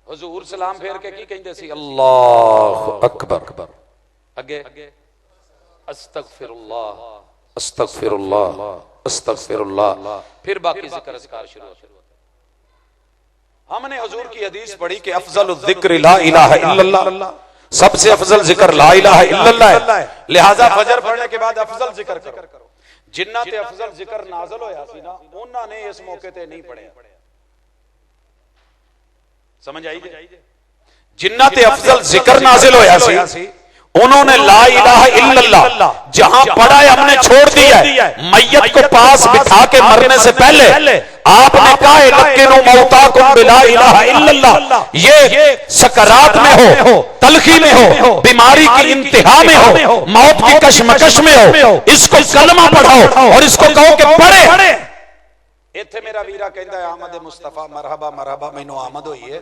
हुजूर सलाम फेर के की कहंदे सी? अल्लाहु अकबर। अगे अस्तगफिरुल्लाह अस्तगफिरुल्लाह अस्तगफिरुल्लाह, फिर बाकी जिक्र अस्कार शुरू होते। हमने हुजूर की हदीस पढ़ी कि अफजल जिक्र ला इलाहा इल्लल्लाह, सबसे अफजल जिक्र ला इलाहा इल्लल्लाह है। लिहाजा फजर पढ़ने के बाद अफजल जिक्र करो। जिन्ना ते अफजल जिक्र नाज़िल होया सी ना उन्होंने इस मौके ते नहीं पढ़िया। समझ आई जे? जिन्ना ते अफजल जिक्र नाज़िल होया सी उन्होंने ला इलाहा इल्लल्लाह जहां पढ़ा है हमने छोड़ दिया है। मैयत को पास बिठा के मरने से पहले आपने कहा है लक्किनु मौताकुम बिला इलाहा इल्लल्लाह, ये सकरात में हो, तलखी में हो, बीमारी की इंतहा में हो, मौत की कशमकश में हो, इसको कलमा पढ़ाओ और इसको कहो कि पढ़े। इत्थे मेरा वीरा कहता है आमद मुस्तफा मरहबा मरहबा, मैनू आमद हुई है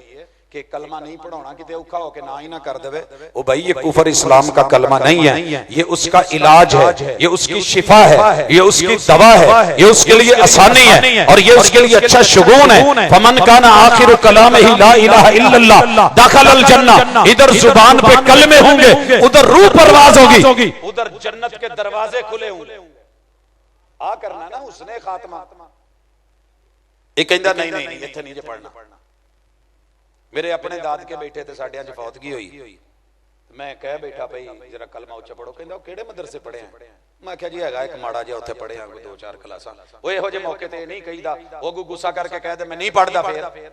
कि कलमा नहीं पढ़ाना किते औखा हो के ना ही ना कर देवे। ओ भाई ये कुफर इस्लाम का कलमा नहीं है, ये उसका इलाज है, ये उसकी शिफा है, ये उसकी दवा है, ये उसके लिए आसानी है और ये उसके लिए अच्छा शुगून है। फमन काना आखिरु कलामिही ला इलाहा इल्लल्लाह दखलल जन्नह, इधर जुबान पे कलमे होंगे उधर रूह परवाज होगी, उधर जन्नत के दरवाजे खुले होंगे। आ करना ना उसने खात्मा। ये कहंदा नहीं नहीं इत्थे नहीं जे पढ़ना। मेरे अपने दाद के बेटे ते साडियां च फौतगी हुई, मैं कह बैठा भाई जरा कलमा उच्चा पढ़ो। कहंदा केड़े मदरसे पढ़े हैं? मैं आख्या जी हैगा एक माड़ा जिहा उत्थे पढ़े हैं 2-4 क्लासां। ओए इहो जे मौके ते नहीं कहीदा, वो गुस्सा करके कह दे मैं नहीं पढ़दा। फिर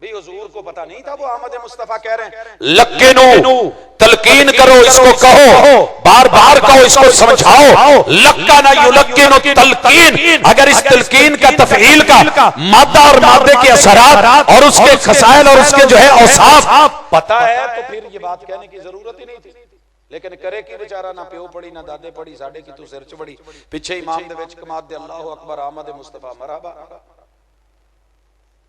भी हुजूर को पता नहीं था वो अहमद मुस्तफा कह रहे हैं लक्किनु, तलकीन करो, इसको कहो, बार बार कहो, इसको समझाओ। लक्काना युलक्किनु तलकीन, अगर इस तलकीन का तफईल का मादा और मादे के असरात और उसके खसाइल और उसके जो है औसाफ पता है तो फिर ये बात कहने की जरूरत ही नहीं थी। लेकिन करे की बेचारा, ना प्यो पढ़ी ना दादे पढ़ी, साडे की तू सिर च बड़ी पिछे इमाम दे विच कमात दे अल्लाहु अकबर अहमद मुस्तफा मरहबा।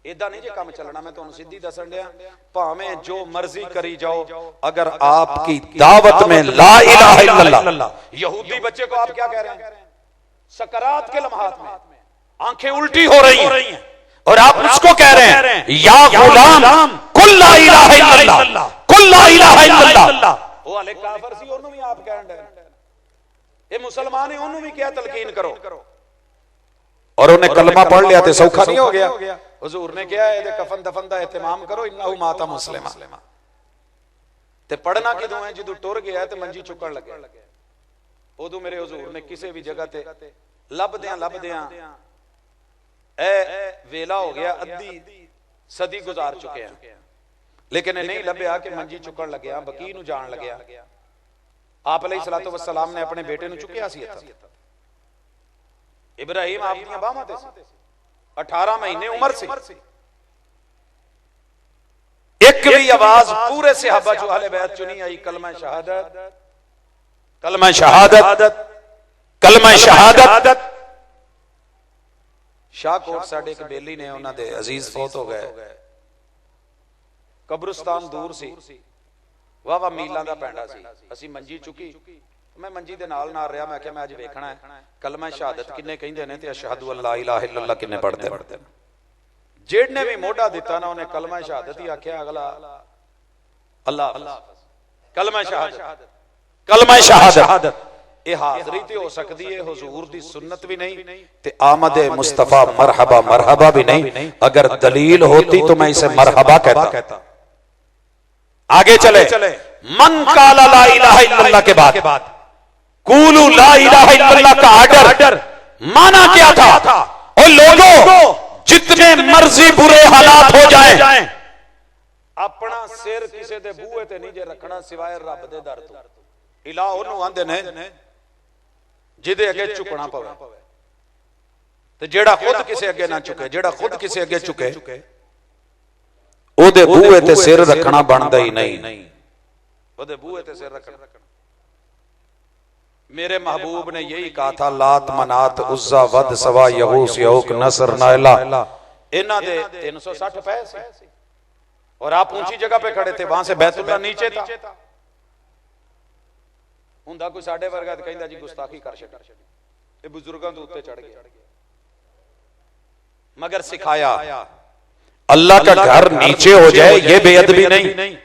इदा नहीं जे काम चलना। मैं तुहानू सीधी दसन दिया, भावें जो मर्जी करी जाओ, अगर आपकी दावत में ला इलाहा इल्लल्लाह, यहूदी बच्चे को आप क्या कह रहे हैं? सकरात के लम्हात में आंखें उल्टी हो रही हैं और आप उसको कह रहे हैं या गुलाम कुल ला इलाहा इल्लल्लाह, कुल ला इलाहा इल्लल्लाह। वो वाले काफिर सी, ओनू भी आप कहन दे। ये मुसलमान है, ओनू भी क्या तलकीन करो। और उन्हें कलमा पढ़ लिया तो सौखा नहीं हो गया। हुजूर ने क्या है कफन दफन दा एहतमाम करो, इन्नहु माता मुस्लिमा। ते पढ़ना किदों है? जदों टुर गया ते मंजी चुकन लगे, उदों मेरे हुजूर ने किसी भी जगह ते लभदियां ए वेला हो गया, अद्धी सदी गुजार चुके हैं, लेकिन नहीं लभ्या कि मंजी चुकन लग्या, बकी नूं जाण लग्या। आप अलैहिस्सलातु वस्सलाम ने अपने बेटे नूं चुकिया सी। इब्राहिम आपकी बाहां ते सी, 18 महीने उम्र से। एक भी आवाज पूरे सहाबा चो अहले बैत चो नहीं आई कलमा शहादत, कलमा शहादत, कलमा शहादत। शाहकोट साडे एक बेली ने उन्हां दे अजीज फौत हो गए। कब्रिस्तान दूर सी, वाह मीलां दा पैंडा सी। असीं मंजी चुकी, मैं मंजी दे नाल नाल रहा। मैं आख्या मैं अज वेखना है कलमा शहादत किन्ने कहिंदे ने ते अशहदु अल्ला इलाहा इल्लल्लाह किन्ने पढ़दे ने। जेड़ने भी मोढ़ा दिता ना उन्हें कलमा शहादत ही आख्या, अगला अल्लाह कलमा शहादत, कलमा शहादत। ये हाजरी ते हो सकती है, हुजूर दी सुन्नत भी नहीं ते आमद मुस्तफा मरहबा मरहबा भी नहीं। अगर दलील होती तो मैं इसे मरहबा कहता। आगे चले, मन काला ला इलाहा इल्लल्लाह के बाद कूलू ला इलाहा इल्लल्लाह का आर्डर माना क्या था? और लोगों जितने मर्जी बुरे हालात हो जाएं, अपना सिर किसी दे बूहे ते नहीं जे रखना सिवाय रब दे दर तो। इलाह ओनू आंदे ने जिदे अगे झुकना पवे, ते जेड़ा खुद किसी अगे ना झुके, जेड़ा खुद किसी अगे झुके ओदे बूहे ते सिर रखना बनदा ही नहीं। ओदे बूहे ते सिर रखना। मेरे महबूब ने यही कहा था, लात मनात उज्जा वद सवा यगूस यऊक नसर नाइला। इन्हां दे 360 पैसे और आप ऊंची जगह पे खड़े थे, वहां से बैतुल्लाह नीचे था। हुंदा कोई साडे वर्गा ते कहंदा जी गुस्ताखी कर छड़ी, ये बुजुर्गां दे उत्ते चढ़ गया। मगर सिखाया अल्लाह का घर नीचे हो जाए ये बेअदबी नहीं।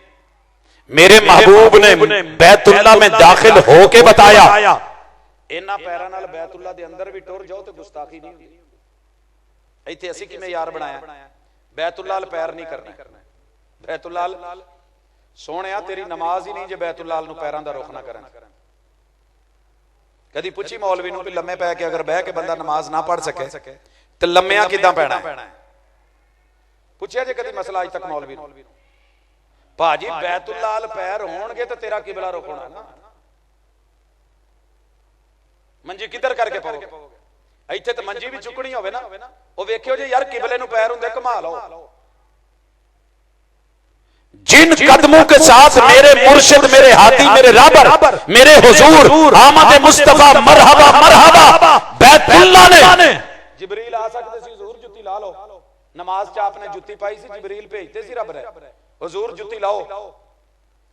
मेरे महबूब ने बैतुल्लाह में दाखिल होके बताया, इन्हां पैरां नाल बैतुल्लाह दे अंदर भी टुर जाओ तो गुस्ताखी नहीं होंदी। इत्थे असीं किवें यार बनाया, बैतुल्लाह पैर नहीं करना। बैतुल्लाह सोहणिया तेरी नमाज ही नहीं जे बैतुल्लाह नूं पैरां दा रुख ना करन। कदी पूछी मौलवी नूं भी लम्मे पै के अगर बह के बंदा नमाज ना पढ़ सके तो लम्मिया किदां पैना है? पूछया जे कदी मसला अज तक मौलवी नूं? भाजी बैतुल्लाह अल पैर होणगे तो तेरा किबला रुख होना ना, मंजी किधर करके पाओगे? इत्थे तो मंजी भी चुकनी होवे ना, वो वेखियो जे यार किबले नूं पैर हुंदे कमाल हो। जिन कदमों के साथ मेरे मुर्शिद, मेरे हादी, मेरे राबर, मेरे हुजूर आमद मुस्तफा मरहबा मरहबा बैतुल्लाह ने, जिबरील आ सकते सी हुजूर जुत्ती ला लो, नमाज च आपने जुत्ती पाई सी, जिबरील भेजते सी रब ने, हुजूर जुत्ती लाओ,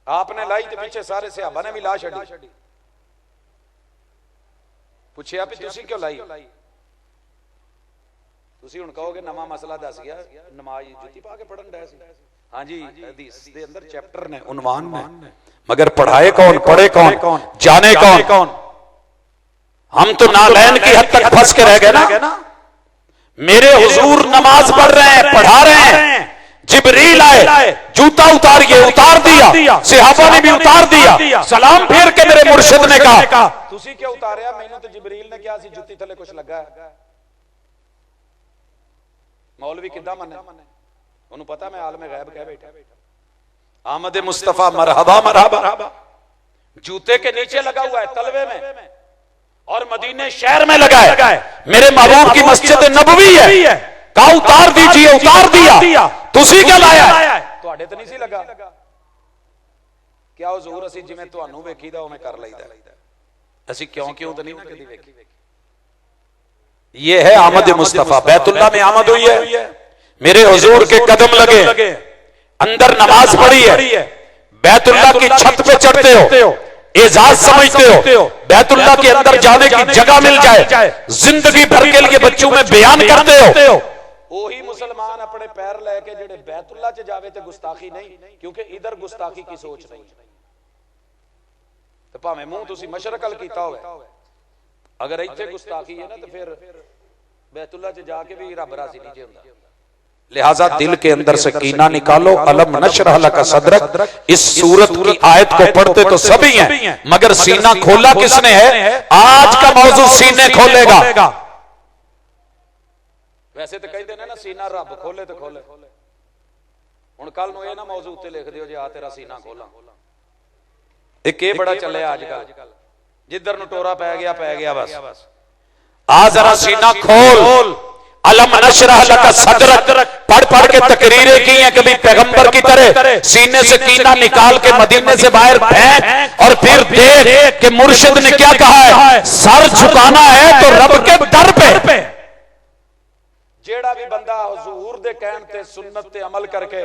आपने लाई तो पीछे सारे सहाबा ने भी ला छड़ी। पूछया भी तुसी क्यों लाई? तुसी हुण कहोगे नवा मसला दस गया, नमाज जुत्ती पा के पढ़न डे सी। हाँ जी, हदीस दे अंदर चैप्टर ने, उन्वान ने, मगर पढ़ाए कौन, पढ़े कौन, जाने कौन? हम तो नालैन की हद तक फंस के रह गए ना। मेरे हुजूर नमाज पढ़ रहे हैं, पढ़ा रहे हैं, जिबरील आए, जूता उतार दिया, सहाबा ने भी उतार दिया, सलाम फेर के मेरे मुर्शिद ने कहा तुसी क्यों उतारिया? मैंने तो जिबरील ने कहा सी जुत्ती थले कुछ लगा है। मौलवी किद्दां मन्ने? उन्हें पता मैं आलमे गैब कह बैठा। आमद मुस्तफा मरहबा मरहबा जूते के नीचे लगा हुआ है, तलवे में, और मदीने शहर में लगा है। मेरे महबूब की मस्जिद नबवी है, कहा उतार दीजिए, उतार दिया। तुसी क्या लाया? तुहाडे ते नहीं सी लगा। क्या हुजूर असी जिवें तुहानू वेखीदा उवें कर लईदा, असी क्यों तो नहीं ना कदी वेखी। ये है आमद मुस्तफा, बैतुल्लाह में आमद हुई है, मेरे हुजूर के कदम लगे, अंदर नमाज पढ़ी है, बैतुल्लाह की छत पे चढ़ते हो, एजाज समझते हो, बैतुल्लाह के अंदर जाने की जगह मिल जाए, जिंदगी भर के लिए बच्चों में बयान करते हो। वही मुसलमान अपने पैर लेके जेड़े बैतुल्लाह च जावे ते गुस्ताखी नहीं, क्योंकि इधर गुस्ताखी की सोच नहीं। तो भावें मुंह तुसी मशरक अल कीता होवे, अगर इत्थे गुस्ताखी है ना तो फिर बैतुल्लाह च जाके भी रब राजी नहीं हुंदा। लिहाजा दिल के अंदर से कीना निकालो। अलम नशरह लका सदरक, इस सूरत की आयत को पढ़ते तो सभी हैं, मगर सीना खोला किसने है? आज का मौजू सीने खोलेगा। वैसे तो कहते हैं ना सीना रब खोले तो खोले, हुण कल नूं ये ना मौजू उत्ते लिख दिओ जे आ तेरा सीना खोला। एक ये बड़ा चले आजकल, जिधर नूं टोरा पै गया बस। आ जरा सीना खोल। अलम नशरह लका सदरक पढ़ के तकरीरें की हैं, कभी पैगंबर की तरह सीने से कीना निकाल के मदीने से बाहर फेंक, और फिर देख कि मुर्शिद ने क्या कहा है, सर झुकाना है तो रब के दर पे। जेड़ा भी बंदा हुजूर दे कहण ते सुन्नत ते अमल करके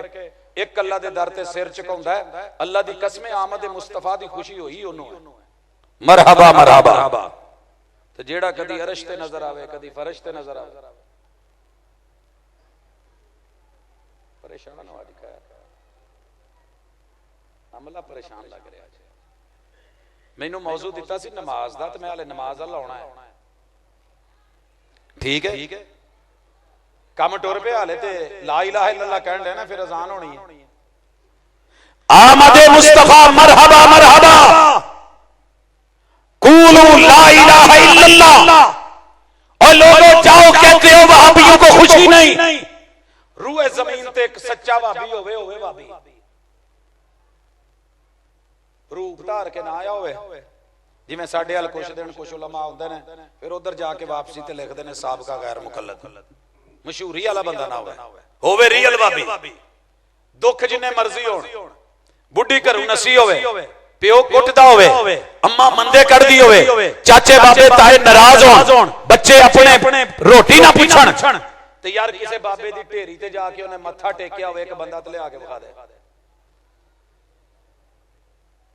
एक अल्लाह दे दर ते सिर झुकाउंदा है, अल्लाह दी कसम आमद मुस्तफा दी खुशी होई ओनू मरहबा मरहबा। तो जेड़ा कदी अरश ते नजर आवे, कदी फरश ते नजर आवे, परेशान हो अज अमला परेशान लग रहा है। मैनू मौजू दिता सी नमाज दा, ते मैं हाले नमाज अल आउणा है। ठीक है, कम टुर पे हाले ते ला इलाहा इल्लल्लाह कहण लेना, फिर अजान होनी है। आमद मुस्तफा मरहबा मरहबा, कूलू ला इलाहा इल्लल्लाह। और लोगों जाओ कहते हो वहाबियों को खुशी नहीं, रूए जमीन ते एक सच्चा भाभी होवे भाभी, रूप धार के ना आया होवे। जिवें साडे अल कुछ दिन कुछ उलमा आउंदे ने, फिर उधर जाके वापसी ते लिखदे ने साबका गैर मुकल्लद, मशहूरी वाला बंदा ना होवे रियल भाभी। दुख जिन्ने मर्जी होण, बुढ़ी घरों नसी होवे, प्यो कुटदा होवे, अम्मा मंदे कढ़दी होवे, चाचे बाबे ताए नाराज होण, बच्चे अपने रोटी ना पुछण, ते यार किसी बाबे दी ढेरी ते जाके उन्हें मत्था टेकिया होवे, एक बंदा ते लिया के विखा दे,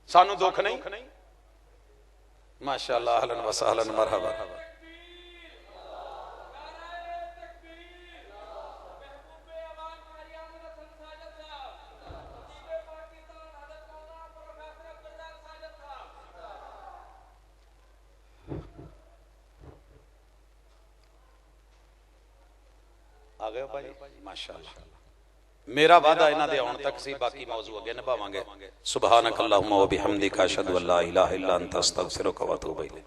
सानू दुख नहीं? माशाअल्लाह, अहलन व सहलन मरहबा। आ गए भाई, माशाअल्लाह। मेरा वादा इन्हां दे आउण तक सी, बाकी मौजू अगे निभावांगे। सुभानक अल्लाहुम्मा व बिहम्दिका अशहदु अल्ला इलाहा इल्ला अंता अस्तगफिरुका व अतूबु इलैक।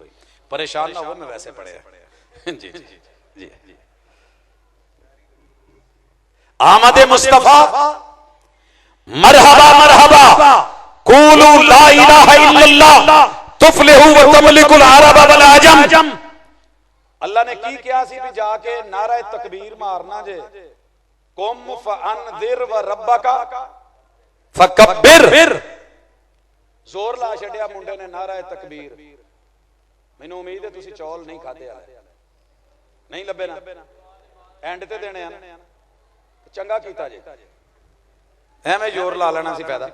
परेशान ना हो, मैं वैसे पढ़े जी जी। आमद मुस्तफा मरहबा मरहबा कूलू ला इलाहा इल्लल्लाह तुफलिहू व तमलिकुल अरब वल अजम। अल्लाह ने की किया सी भी जाके नारा तकबीर मारना जे, कुम फअनदिर व रब्बका फकब्बिर। जोर ला छड़िया मुंडे ने नारा तकबीर। मैनू उम्मीद है तुसी चौल नहीं खाते नहीं लभे ना, एंड ते देने आ चंगा कीता जे, एवें जोर ला लेना सी पैदा।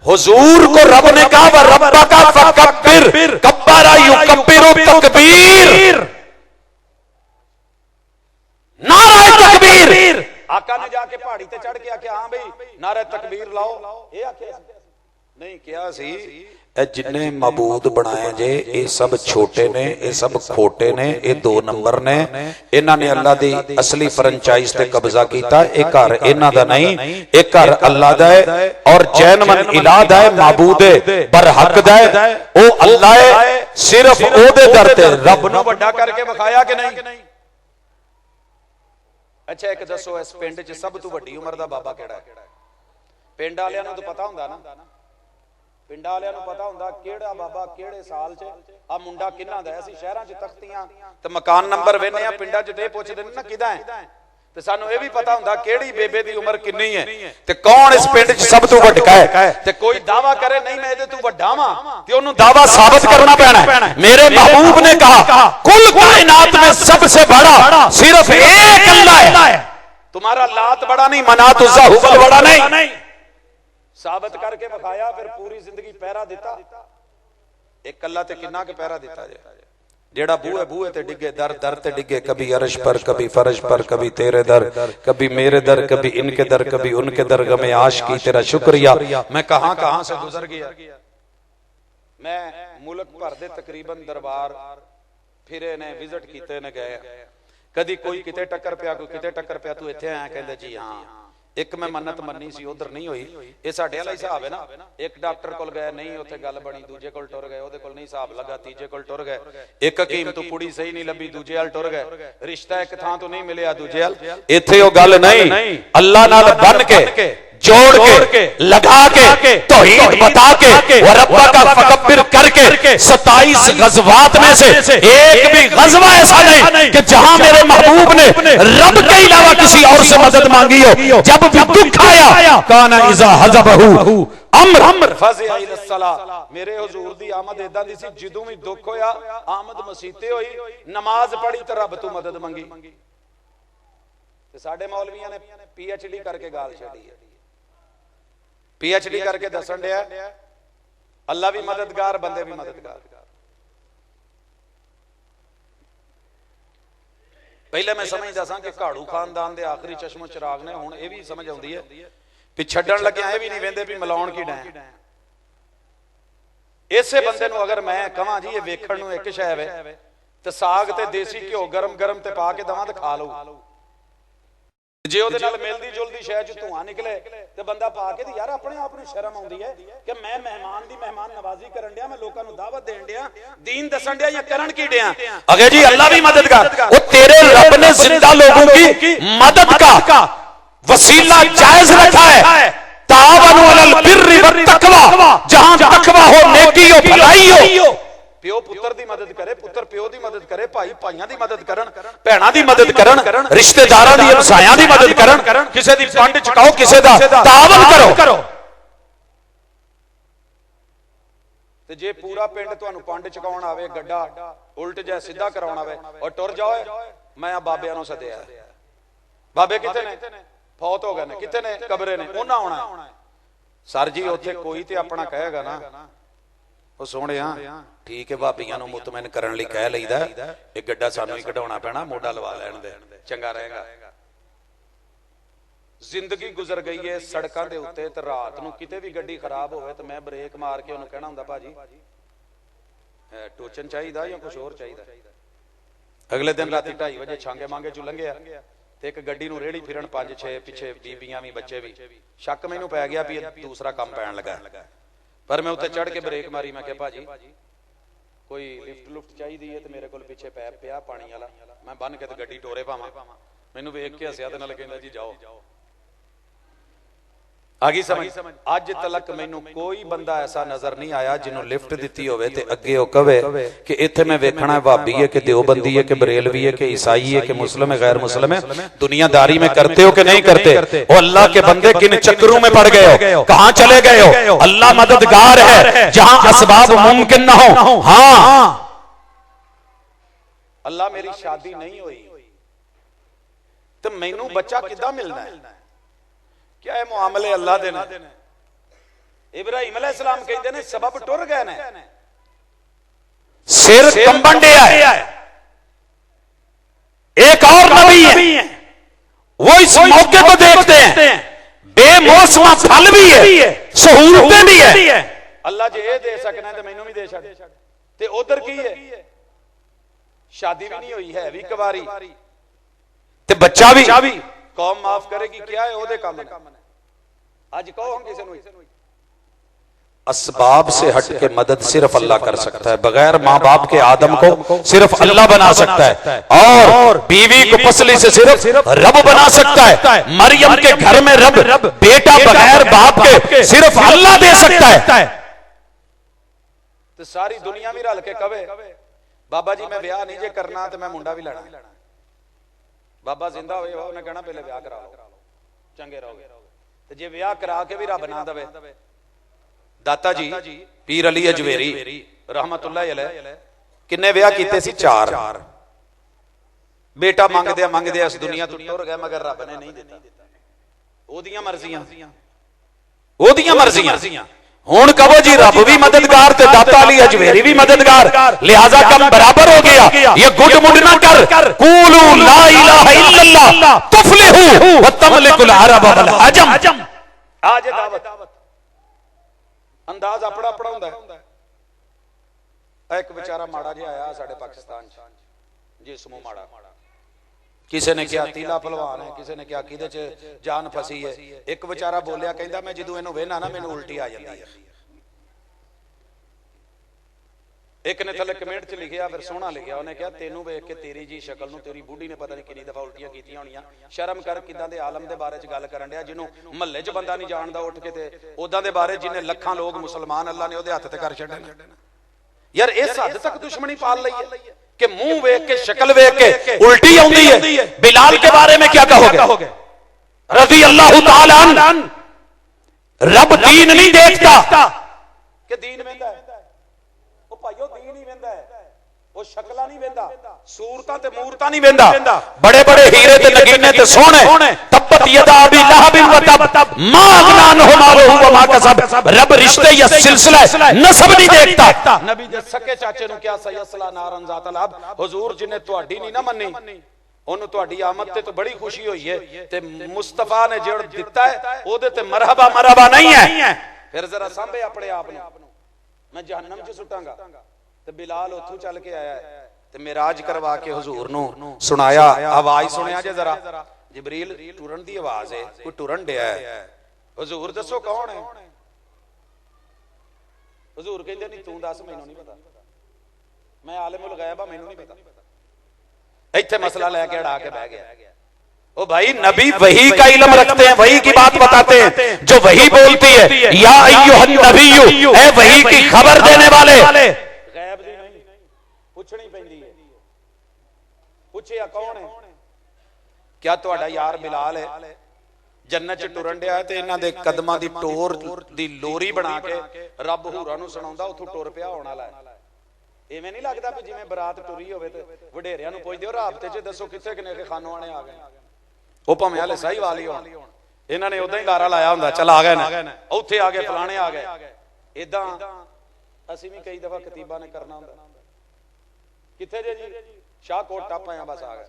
हुजूर को रब ने कहा व रब्बका फकब्बिर, कब्बरा युकब्बिरु तकबीर, नारा तकबीर। आका ने जाके पहाड़ी ते चढ़ के आख्या हां भाई नारा तकबीर लाओ, ये आख्या नहीं किया सी ए जिन्ने मबूद बनाए जे ये सब छोटे ने, ये सब खोटे ने, ये 2 नंबर ने, इन्हां ने अल्लाह दी असली फ्रेंचाइज ते कब्जा कीता। ये घर इन्हां दा नहीं, ये घर अल्लाह दा है और जैनमन इलाह दा है, माबूद बरहक दा है, ओ अल्लाह है, सिर्फ ओदे दर ते रब नूं वड्डा करके विखाया कि नहीं। अच्छा एक दसो इस पिंड च सब तो वड्डी उम्र दा बाबा किहड़ा है? पिंड वालियां नूं तो पता हुंदा ना, पिंड वालियां नूं पता हुंदा किहड़ा बाबा किहड़े साल च आ मुंडा किन्ना दा है। असीं शहरां च तख्तियां ते मकान नंबर वेखने आ, पिंडां च ते पुछदे ने ना किदा है, ते सानू ये भी पता हुंदा किहड़ी बेबे दी उम्र किन्नी है ते कौन इस पिंड च सब तो वड्डा है। ते कोई दावा करे नहीं मैं इहदे तों वड्डा वां ते ओनू दावा साबित करना पैना। मेरे महबूब ने कहा कुल कायनात में सबसे बड़ा सिर्फ एक अल्लाह है, तुम्हारा लात बड़ा नहीं, मनात उज़्ज़ा हुबल बड़ा नहीं। साबित करके विखाया, फिर पूरी जिंदगी पहरा दिता। एक अल्लाह ते किन्ना के पहरा दिता जे, जेड़ा बूहे बूहे ते डिगे, दर दर ते डिगे, कभी अर्श पर, कभी फर्श पर, कभी तेरे दर, कभी मेरे दर, कभी इनके दर, कभी उनके दर, गमे आशिकी तेरा शुक्रिया। मैं कहां कहां से गुजर गया। मैं मुल्क भर दे तकरीबन दरबार फिरे ने, विजिट कीते ने, गए। कदी कोई किते टक्कर पिया, कोई किते टक्कर पिया, तू इत्थे आया, कहंदे जी हां। एक मैं मन्नत मन्नी सी, उधर नहीं हुई। ये साडे वाला हिसाब है ना, एक डॉक्टर कोल गए नहीं उत्थे गल बनी, दूजे कोल टुर गए, ओदे कोल नहीं हिसाब लगा, तीजे कोल टुर गए। एक हकीम तो कुड़ी सही नहीं लभी, दूजे वाल टुर गए। रिश्ता एक थां तो नहीं मिलिया, दूजे वाल। इत्थे ओ गल नहीं, अल्लाह नाल बन के जोड़ के लगा के तौहीद बता के व रब्बा का फकब्बिर करके 27 गज़वात में से एक भी गज़वा ऐसा नहीं कि जहां मेरे महबूब ने रब के अलावा किसी और से मदद मांगी हो। जब भी दुख आया काना इज़ा हज़बहु अम्र फज़िअ इलस्सला, मेरे हुजूर दी आमद इदां दी सी, जदों भी दुख होया आमद मसीते होई, नमाज पढ़ी ते रब तो मदद मंगी। ते साडे मौलवियां ने पीएचडी करके गाल छड़ी है, पीएचडी करके दसन दिया अल्लाह भी मददगार, बंदे भी मददगार। पहले मैं समझदा सा कि घाड़ू खानदान दे आखिरी चश्मो चिराग ने, हुण ये भी समझ आउंदी है भी छड्डण लगे ये भी नहीं वेंदे भी मिलाउण की डै। इसे बंदे नूं अगर मैं कहां जी ये वेखण नूं एक शै वे ते साग ते देसी घिओ गरम गरम ते पा के दवां ते खा लऊ, जे ਉਹਦੇ ਨਾਲ ਮਿਲਦੀ ਜੁਲਦੀ ਸ਼ੈ ਚ ਧੂਆਂ ਨਿਕਲੇ ਤੇ ਬੰਦਾ ਪਾ ਕੇ ਤੇ ਯਾਰ ਆਪਣੇ ਆਪ ਨੂੰ ਸ਼ਰਮ ਆਉਂਦੀ ਹੈ ਕਿ ਮੈਂ ਮਹਿਮਾਨ ਦੀ ਮਹਿਮਾਨ ਨਵਾਜ਼ੀ ਕਰਨ ਡਿਆ, ਮੈਂ ਲੋਕਾਂ ਨੂੰ ਦਾਵਤ ਦੇਣ ਡਿਆ, दीन दसन डਿਆ ਜਾਂ ਕਰਨ ਕੀ ਡਿਆ। अगे जी अल्लाह भी मददगार, वो तेरे रब ने जिंदा लोगों की मदद का वसीला जायज रखा है। तावनु अलल बिर्रि वत तकवा, जहां तकवा हो, नेकी हो, भलाई हो। प्यो पुत्र दी मदद करे, पुत्र प्यो दी मदद करे, भाई भाइयां दी मदद करन, भैणां दी मदद करन, रिश्तेदारां दी हमसायां दी मदद करन, किसे दी पंड चुकाओ, किसे दा तावन करो। ते जे पूरा पिंड तुहानू पंड चुकाउण आवे, गड्डा उल्ट जाए सीधा कराउण आवे और टुर जाओ, मैं बाबियां नूं सद्दिया, बाबे किथे ने? फौत हो गए ने। किथे ने? कबरे ने। उन्हां आउणा सर जी उत्थे कोई ते अपना कहेगा ना, ਉਹ ਸੋਹਣਿਆ ਠੀਕ ਹੈ ਭਾਬੀਆਂ ਨੂੰ ਮੁਤਮਿਨ ਕਰਨ ਲਈ ਕਹਿ ਲਈਦਾ, ਇਹ ਗੱਡਾ ਸਾਨੂੰ ਹੀ ਕਢਾਉਣਾ ਪੈਣਾ, ਮੋਢਾ ਲਵਾ ਲੈਣ ਦੇ, ਚੰਗਾ ਰਹੇਗਾ। ਜ਼ਿੰਦਗੀ ਗੁਜ਼ਰ ਗਈ ਹੈ ਸੜਕਾਂ ਦੇ ਉੱਤੇ, ਤੇ ਰਾਤ ਨੂੰ ਕਿਤੇ ਵੀ ਗੱਡੀ ਖਰਾਬ ਹੋਵੇ ਤੇ ਮੈਂ ਬ੍ਰੇਕ ਮਾਰ ਕੇ ਉਹਨੂੰ ਕਹਿਣਾ ਹੁੰਦਾ ਭਾਜੀ ਟੋਚਨ ਚਾਹੀਦਾ ਜਾਂ ਕੁਝ ਹੋਰ ਚਾਹੀਦਾ। ਅਗਲੇ ਦਿਨ ਰਾਤੀ 2:30 ਵਜੇ ਛਾਂਗੇ ਮਾਂਗੇ ਚੋਂ ਲੰਘਿਆ ਤੇ ਇੱਕ ਗੱਡੀ ਨੂੰ ਰੇੜੀ ਫਿਰਨ 5-6 ਪਿੱਛੇ ਬੀਬੀਆਂ ਵੀ ਬੱਚੇ ਵੀ, ਸ਼ੱਕ ਮੈਨੂੰ ਪੈ ਗਿਆ ਵੀ ਦੂਸਰਾ ਕੰਮ ਪੈਣ ਲੱਗਾ। पर मैं उत्ते चढ़ के ब्रेक मारी, मैं कहा भाजी कोई लिफ्ट लुफ्ट चाहिए तो मेरे को पीछे पैप पिया पानी वाला, मैं बन के गड्डी टोरे पावां, मैनू वेख के हसिया ते नाल कहंदा जी जाओ। आगी समझ? अज तक मैनू कोई बंदा ऐसा नजर नहीं आया जिन्हों लिफ्ट दी होवे ते अगे वो कहे कि इत्थे मैं वेखना भाभी है कि देवबंदी है कि बरेलवी है कि ईसाई है कि मुस्लिम है गैर मुस्लिम है, दुनियादारी में करते हो कि नहीं करते हो? अल्लाह के बंदे किन चक्करों में पड़ गए हो, कहां चले गए हो? अल्लाह मददगार है जहां असबाब मुमकिन ना हो। हाँ, अल्लाह मेरी शादी नहीं हुई तो मैनू बच्चा किद्दां मिलना है? क्या है मुआमले अल्लाह दे ने? इब्राहिम अलैहिस्सलाम कहते ने सबब टुर गए ने, सिर कंबन दिया है। एक और नबी है वो इस मौके को देखते हैं, बेमौसमा फल भी है, सहूलतें भी है। अल्लाह जे ये दे सकना है तो मैनू भी दे छड़। ते उधर की है, शादी भी नहीं हुई है, भी कुवारी ते बच्चा भी। कौम माफ करेगी, क्या है ओदे काम ने? आज कहो हम किसे नु असबाब से हट के मदद सिर्फ अल्लाह कर सकता है। बगैर माँ बाप के आदम को सिर्फ अल्लाह बना सकता है और बीवी को पसली से सिर्फ रब बना सकता है। मरियम के घर में रब बेटा बगैर बाप के सिर्फ अल्लाह दे सकता है। तो सारी दुनिया भी रल के कहे बाबा जी मैं ब्याह नहीं जे करना तो मैं मुंडा भी लेना। बाबा जिंदा होए उन्हें कहना पहले ब्याह करा लो, चंगे रहोगे। तो जे ब्याह करा के भी रब ना दवे, दाता जी पीर अली अजवेरी रहमतुल्लाह अलैह किन्ने ब्याह कीते सी? 4। बेटा मंगदे इस दुनिया तो टुर गए मगर रब ने नहीं दिता। ओदियां मर्जियां। हुण कहो जी रब भी मददगार ते दाता अली अजवेरी भी मददगार, लिहाजा कम बराबर हो गया। ये गुड मुड ना कर, कूलू ला इलाहा इल्लल्लाह तुफलिहू व तमलिकुल अरब वल अजम। आज दावत अंदाज अपना अपना हुंदा है। एक बेचारा माड़ा जिहा आया साडे पाकिस्तान च, जिस्मों माड़ा। किसी ने क्या तीला पहलवान है, किसी ने क्या किदे च जान फसी है। एक बेचारा बोलिया कहंदा मैं जदों इहनूं वेखना ना मैनूं उल्टी आ जांदी है। एक ने थले कमेंट च लिखिया, फिर सोहना लिखिया, उन्हें कहा तेनू वेख के तेरी जी शक्ल नूं तेरी बूढ़ी ने पता नहीं कितनी दफा उल्टियां कीतियां होणियां। शर्म कर, किदां दे आलम दे बारे च गल करन दिया जिन्हों महल्ले च बंदा नहीं जानदा उठ के, ते उदां दे बारे जिन्हें लखां लोग मुसलमान अल्लाह ने उहदे हत्थ ते कर छड्डे। यार इस हद तक दुश्मनी पाल लई है कि मुंह वेख के शक्ल वेख के उल्टी आउंदी है। बिलाल के बारे में क्या कहोगे? रज़ी अल्लाह तआला अन्हु। रब दीन नहीं देखता कि दीन वेंदा है, ओ भाईओ दीन ही वेंदा है, वो शक्ला नहीं वेंदा, सूरतां ते मूरतां नहीं वेंदा। बड़े बड़े हीरे ते नगीने ते सोहणे तब्बत यदा अबी लहबिन व तब मा अगना अन्हु मालुहु व मा कसब। रब रिश्ते या सिलसिला नसब नहीं देखता। नबी दे सके चाचे नु क्या सयसला नारन ज़ात लब। हुजूर जिन्हें तुहाडी नहीं ना मन्नी ओनू तुहाडी आमद ते तो बड़ी खुशी हुई है, ते मुस्तफा ने जेड़ दिता है ओदे ते मरहबा नहीं है। फिर जरा सांभे अपने आप नु, मैं जहन्नम च सुटांगा। ते बिलाल उथों चल के आया है ते मिराज करवा के हुजूर नु सुनाया। आवाज सुनिया जे जरा, जिबरील टुरन दी आवाज है, कोई टुरन दिया है। हुजूर दसो कौन है? हुजूर कहंदे नहीं तू दस, मैनू नहीं पता, मैं आलिमुल गैब आ, मैनू नहीं पता। इत्थे मसला लेके अड़ा के बह गया। ओ भाई नबी वही का इल्म रखते हैं, वही की बात बताते हैं जो वही बोलती है। या अय्युहन नबिय्यु, ए वही की खबर देने वाले। गैब दी नहीं पूछनी पैंदी है। पूछिया कौन है? क्या तुहाडा यार बिलाल है? जन्नत च टुरन दिया है ते इन्हां दे कदमां दी टोर दी लोरी बना के रब हूरां नूं सुणाउंदा, उथों टुर पिया होण वाला है। इवें नहीं लगदा कि जिवें बरात टुरी होवे ते वडेरियां नूं पुछदे हो राबते च दसो किथे किने के खानों आने आ गए। ਉਹ ਭਾਵੇਂ ਹਾਲੇ ਸਹੀ ਵਾਲੀ ਹੋਣ, ਇਹਨਾਂ ਨੇ ਉਦਾਂ ਹੀ ਲਾਰਾ ਲਾਇਆ ਹੁੰਦਾ, ਚਲ ਆ ਗਏ ਨੇ, ਉੱਥੇ ਆ ਗਏ, ਫਲਾਣੇ ਆ ਗਏ। ਇਦਾਂ ਅਸੀਂ ਵੀ ਕਈ ਦਫਾ ਕਤੀਬਾ ਨੇ ਕਰਨਾ ਹੁੰਦਾ। ਕਿੱਥੇ ਜੇ ਜੀ? ਸ਼ਾਹਕੋਟ ਟੱਪ ਆਇਆ, ਬਸ ਆ ਗਏ।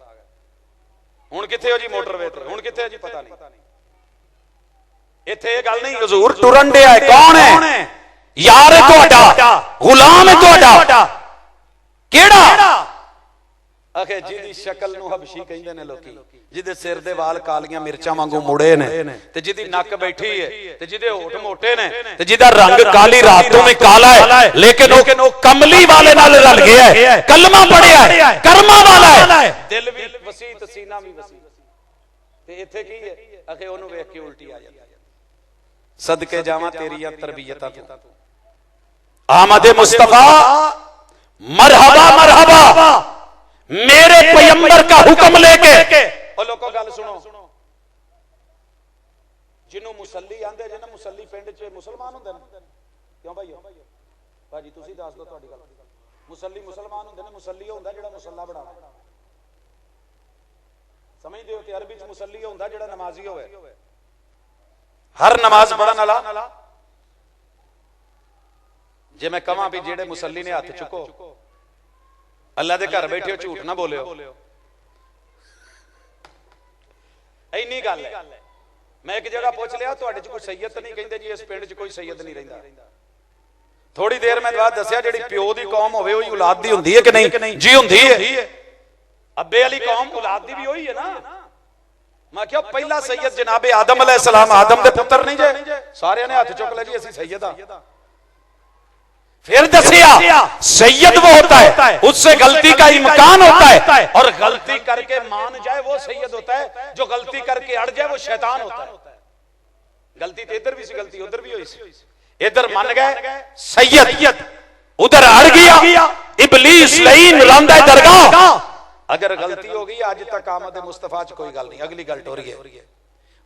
ਹੁਣ ਕਿੱਥੇ ਹੋ ਜੀ? ਮੋਟਰਵੇ ਤੇ। ਹੁਣ ਕਿੱਥੇ ਜੀ? ਪਤਾ ਨਹੀਂ। ਇੱਥੇ ਇਹ ਗੱਲ ਨਹੀਂ, ਹਜ਼ੂਰ ਟੁਰਨ ਡਿਆ ਹੈ। ਕੌਣ ਹੈ? ਯਾਰ ਹੈ ਤੁਹਾਡਾ, ਗੁਲਾਮ ਹੈ ਤੁਹਾਡਾ। ਕਿਹੜਾ? आखे जिहदी शक्ल नूं हबशी कहंदे ने लोकी, जिहदे सिर दे वाल कालियां मिर्चां वांगू मुड़े ने, ते जिहदी नक बैठी है, ते जिहदे होठ मोटे ने, ते जिहदा रंग काली रातों में काला है, लेकिन वो कमली वाले नाल रल गया है, कलमा पढ़िया है, कर्मा वाला है, दिल भी वसी ते सीना भी वसी। ते इत्थे की है? आखे ओनू वेख के उल्टी आ जाती। सदके जावां तेरियां तरबियतां तू। आमद मुस्तफा मरहबा मरहबा, मेरे पैगंबर का हुक्म लेके। ओ लोगों गल सुनो, जिन्हों मुसल्ली आंदे जे ना, मुसल्ली पिंड च मुसलमान हुंदे ने, क्यों भाई भाजी तुसीं दस दो तुहाडी गल। मुसल्ली मुसलमान हुंदे ने, मुसल्ली हुंदा जिहड़ा मुसल्ला बनावे, समझदे हो? कि अरबी च मुसल्ली हुंदा जिहड़ा नमाजी होवे, हर नमाज पढ़न वाला। जे मैं कहां भी जेड़े मुसल्ली ने हाथ चुको, अल्लाह दे घर बैठे हो, झूठ ना बोलियो, इन्नी गल है। मैं एक जगह पूछ लिया, तुहाडे च कोई सैयद नहीं? कहंदे जी इस पिंड च कोई सैयद नहीं रहिंदा। थोड़ी देर में बाद दस्सिया जिहड़ी प्यो दी कौम होवे ओही औलाद दी हुंदी है कि नहीं? जी हुंदी है। अब्बे वाली कौम औलाद दी भी ओही है ना। मैं क्या पहला सैयद जनाबे आदम अलैहिस्सलाम, आदम दे पुत्र नहीं जे? सारे ने हाथ चुक लिया जी असीं सैयद आ। फिर दसिया सैयद वो होता है उससे गलती का इम्कान होता है, और गलती करके मान जाए वो सैयद होता है, जो गलती करके अड़ जाए वो शैतान होता है। गलती तो इधर भी सी, गलती उधर भी हुई सी। इधर मान गए सैयद, उधर अड़ गया इबलीस लईन रांदा दरगाह। अगर गलती हो गई, आज तक आमद मुस्तफा च कोई गल नहीं। अगली गल टोरी है,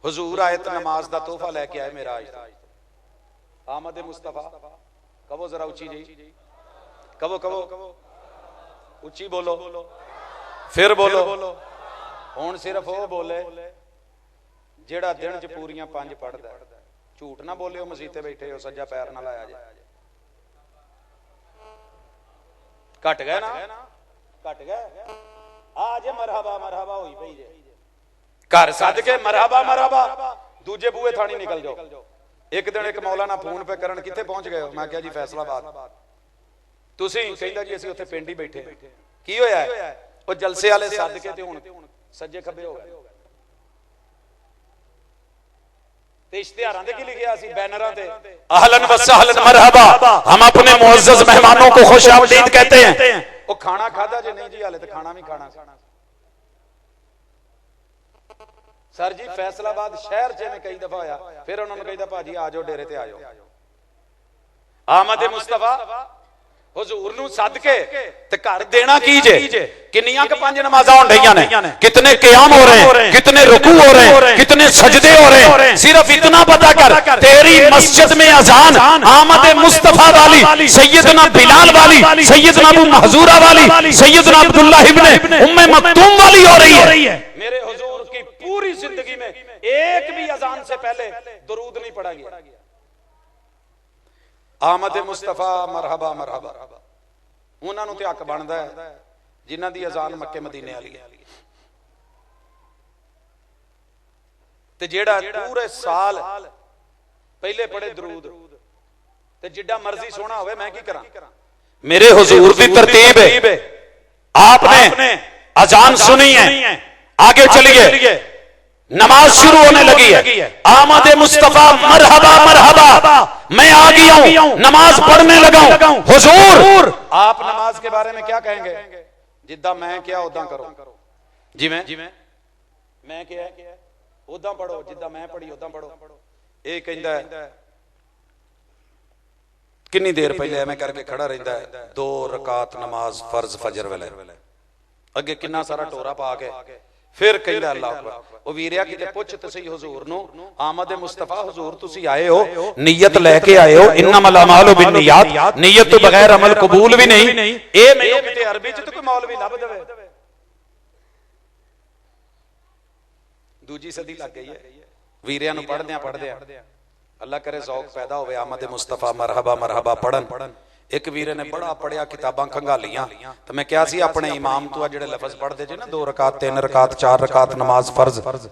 हुजूर आए तो नमाज का तोहफा लेके आए मेरा आमद मुस्तफा। कहो जरा उच्ची जी, कहो कहो उच्ची बोलो, फिर बोलो। हुण सिर्फ वो बोले जेड़ा दिन च पूरियां 5 पढ़दा। झूठ ना बोलियो, मसीते बैठे हो, सज्जा पैर ना लाया जाए। घट गए ना, घट गए। आज मरहबा मरहबा होई पई जे, घर सद के मरहबा मरहबा, दूजे बूहे थानी निकल जाओ। एक दिन एक मौलाना फोन पे करन, किथे पहुंच गए हो? मैं क्या जी फैसलाबाद। तुसीं कहंदा जी असीं उत्थे पिंड ही बैठे। की होया है? ओ जलसे वाले सद के ते हुण सज्जे खब्बे हो गए। ते इश्तिहारां दे की लिखिया सी बैनरां ते, अहलन व सहलन मरहबा, हम अपने मुअज्जज मेहमानों को खुशामदीद कहते हैं। ओ खाना खादा जे? नहीं जी हाले ते खाना भी खाना। सर जी फैसलाबाद शहर च ने कई दफा होया, फिर उन्होंने कही भाजी आ जाओ डेरे ते आ जाओ। आमद मुस्तफा हुजूर नूं सद के ते घर देना की जे? किन्नियां क 5 नमाज़ां होण रहीआं ने, कितने क़याम हो रहे हैं, कितने रुकू हो रहे हैं, कितने सजदे हो रहे हैं। सिर्फ इतना पता कर, तेरी मस्जिद में अजान आमद मुस्तफा वाली, सैयदना बिलाल वाली, सैयदना अबू महजूरा वाली, सैयदना अब्दुल्लाह इब्ने उम्मे मक्तूम वाली हो रही है। मेरे हुजूर की पूरी जिंदगी में एक भी अजान से पहले दुरूद नहीं पढ़ा गया। आमद मुस्तफा मरहबा मरहबा, उन्होंने तो हक बनता है जिन्हां दी अजान मक्के मदीने वाली है। ते जेड़ा पूरे साल पहले पढ़े दुरूद, ते जिड्डा मर्जी सोना होवे, मैं की करा? मेरे हुजूर दी तरतीब है, आपने अजान सुनी है, आगे चलिए, नमाज शुरू होने लगी है। आमद मुस्तफा मरहबा मरहबा, मैं आ गया हूं, नमाज पढ़ने लगा हूं। हुजूर आप नमाज के बारे में क्या कहेंगे? जिद्दां मैं क्या उदां करो। जिवें मैं क्या उदां पढ़ो, जिद्दां मैं पढ़ी उदां पढ़ो। ये कहंदा है कितनी देर पहले मैं करके खड़ा रहिंदा है, 2 रकात नमाज फर्ज फजर वेले, अगे कितना सारा टोरा पा के फिर कहंदा अल्लाह अकबर। ओ वीरिया किते पुछ ते सही हुजूर नु, आमद मुस्तफा हुजूर तुसी आए हो, नियत लेके आए हो, इन्नमल अमालु बिन्नियात, नियत तो बगैर अमल कबूल भी नहीं। ए मैनू किते अरबी च तो कोई मौलवी लभ देवे। दूजी सदी लग गई है वीरिया नु पढ़दियां अल्लाह करे ज़ौक पैदा होवे आमद मुस्तफा मरहबा मरहबा पढ़न। एक वीरे ने बड़ा पढ़िया, किताबां खंगालियां, तो मैं क्या सी अपने इमाम तो जिहड़े लफज पढ़दे जे ना 2 रकात 3 रकात 4 रकात नमाज फर्ज,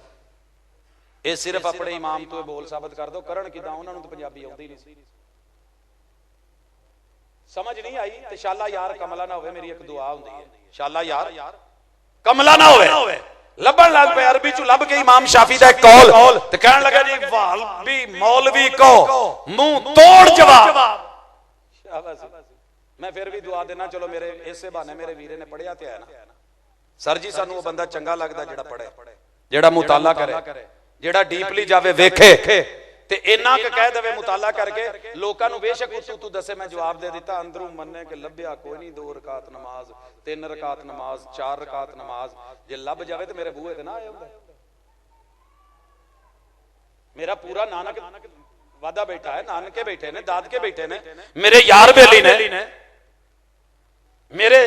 ये सिर्फ अपने इमाम तो बोल साबित कर दो। करन किदां? उन्हां नूं तो पंजाबी आउंदी नहीं सी, समझ नहीं आई। ते शाला यार कमला ना होवे, मेरी एक दुआ हुंदी है, शाला यार कमला ना होवे। लभन लग पे अरबी चू लभ के इमाम शाफी दा कौल ते कहन लगा जी वालवी मौलवी को मुंह तोड़ जवाब। मैं फिर भी दुआ देना, चलो मेरे इसे बहाने मेरे वीरे ने पढ़िया ते है ना। सर जी सानू वो बंदा चंगा लगदा जेड़ा पढ़े, जेड़ा मुताला करे, जेड़ा डीपली जावे वेखे ते इन्ना क कह देवे मुताला करके लोकां नू बेशक तू दसे मैं जवाब दे दिता, अंदरों मन्ने कि लभ्या कोई नहीं। 2 रकात नमाज, 3 रकात नमाज, 4 रकात नमाज जे लभ जावे तो मेरे बूहे ते ना आया हुंदा। मेरा पूरा नानक वादा बैठा है, नानके बैठे ने, दादके बैठे ने, मेरे यार बेली ने, मेरे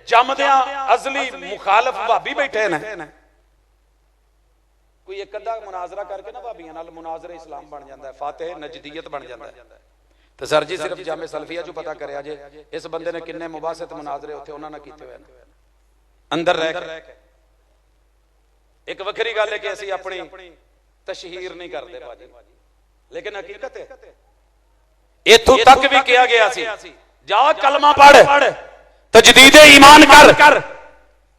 जमदियां अजली मुखालफ भाभी बैठे ने। कोई एक अद्धा मुनाजरा करके ना भाभियां नाल मुनाजरे इस्लाम बन जाता है, फातेह नजदीयत बन जाता है। तो सर जी सिर्फ जामे सलफिया चो पता करे जे इस बंदे ने किन्ने मुबासत मुनाजरे उत्थे उन्हां नाल कीते हुए अंदर रह के। एक वखरी गल है कि असीं अपनी तशहीर नहीं करते भाजी, लेकिन हकीकत है इत्थों तक भी कहा गया सी जा कलमा पढ़, तजदीदे ईमान कर,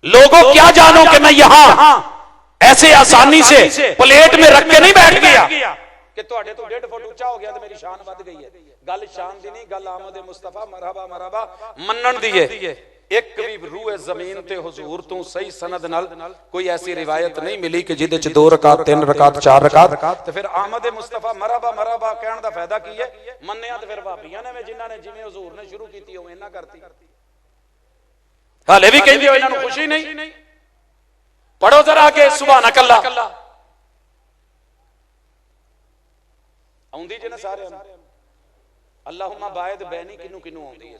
लोगों क्या जानो कि मैं यहां ऐसे आसानी से प्लेट में रख के नहीं बैठ गया कि तुहाडे तो 1.5 फुट ऊंचा हो गया तो मेरी शान बढ़ गई है। गल शान दी नहीं, गल आमद मुस्तफा मरहबा मरहबा मनन दी है। एक भी रूह जमीन ते हुजूर तो सही सनद नाल कोई ऐसी रिवायत नहीं मिली कि जिदे च 2 रकात 3 रकात 4 रकात। तो फिर आमद मुस्तफा मरहबा मरहबा कहण दा फायदा की है? मन्निया तो फिर भाभियां ने जिन्हां ने जिवें हुजूर ने शुरू कीती उवें ना करती। हाले भी कहंदे हो इन्हां नूं खुशी नहीं। पढ़ो जरा आगे सुभान अल्लाह आउंदी जे ना सारे अल्लाहुम्मा बायद बैनी किनू किनू आउंदी है।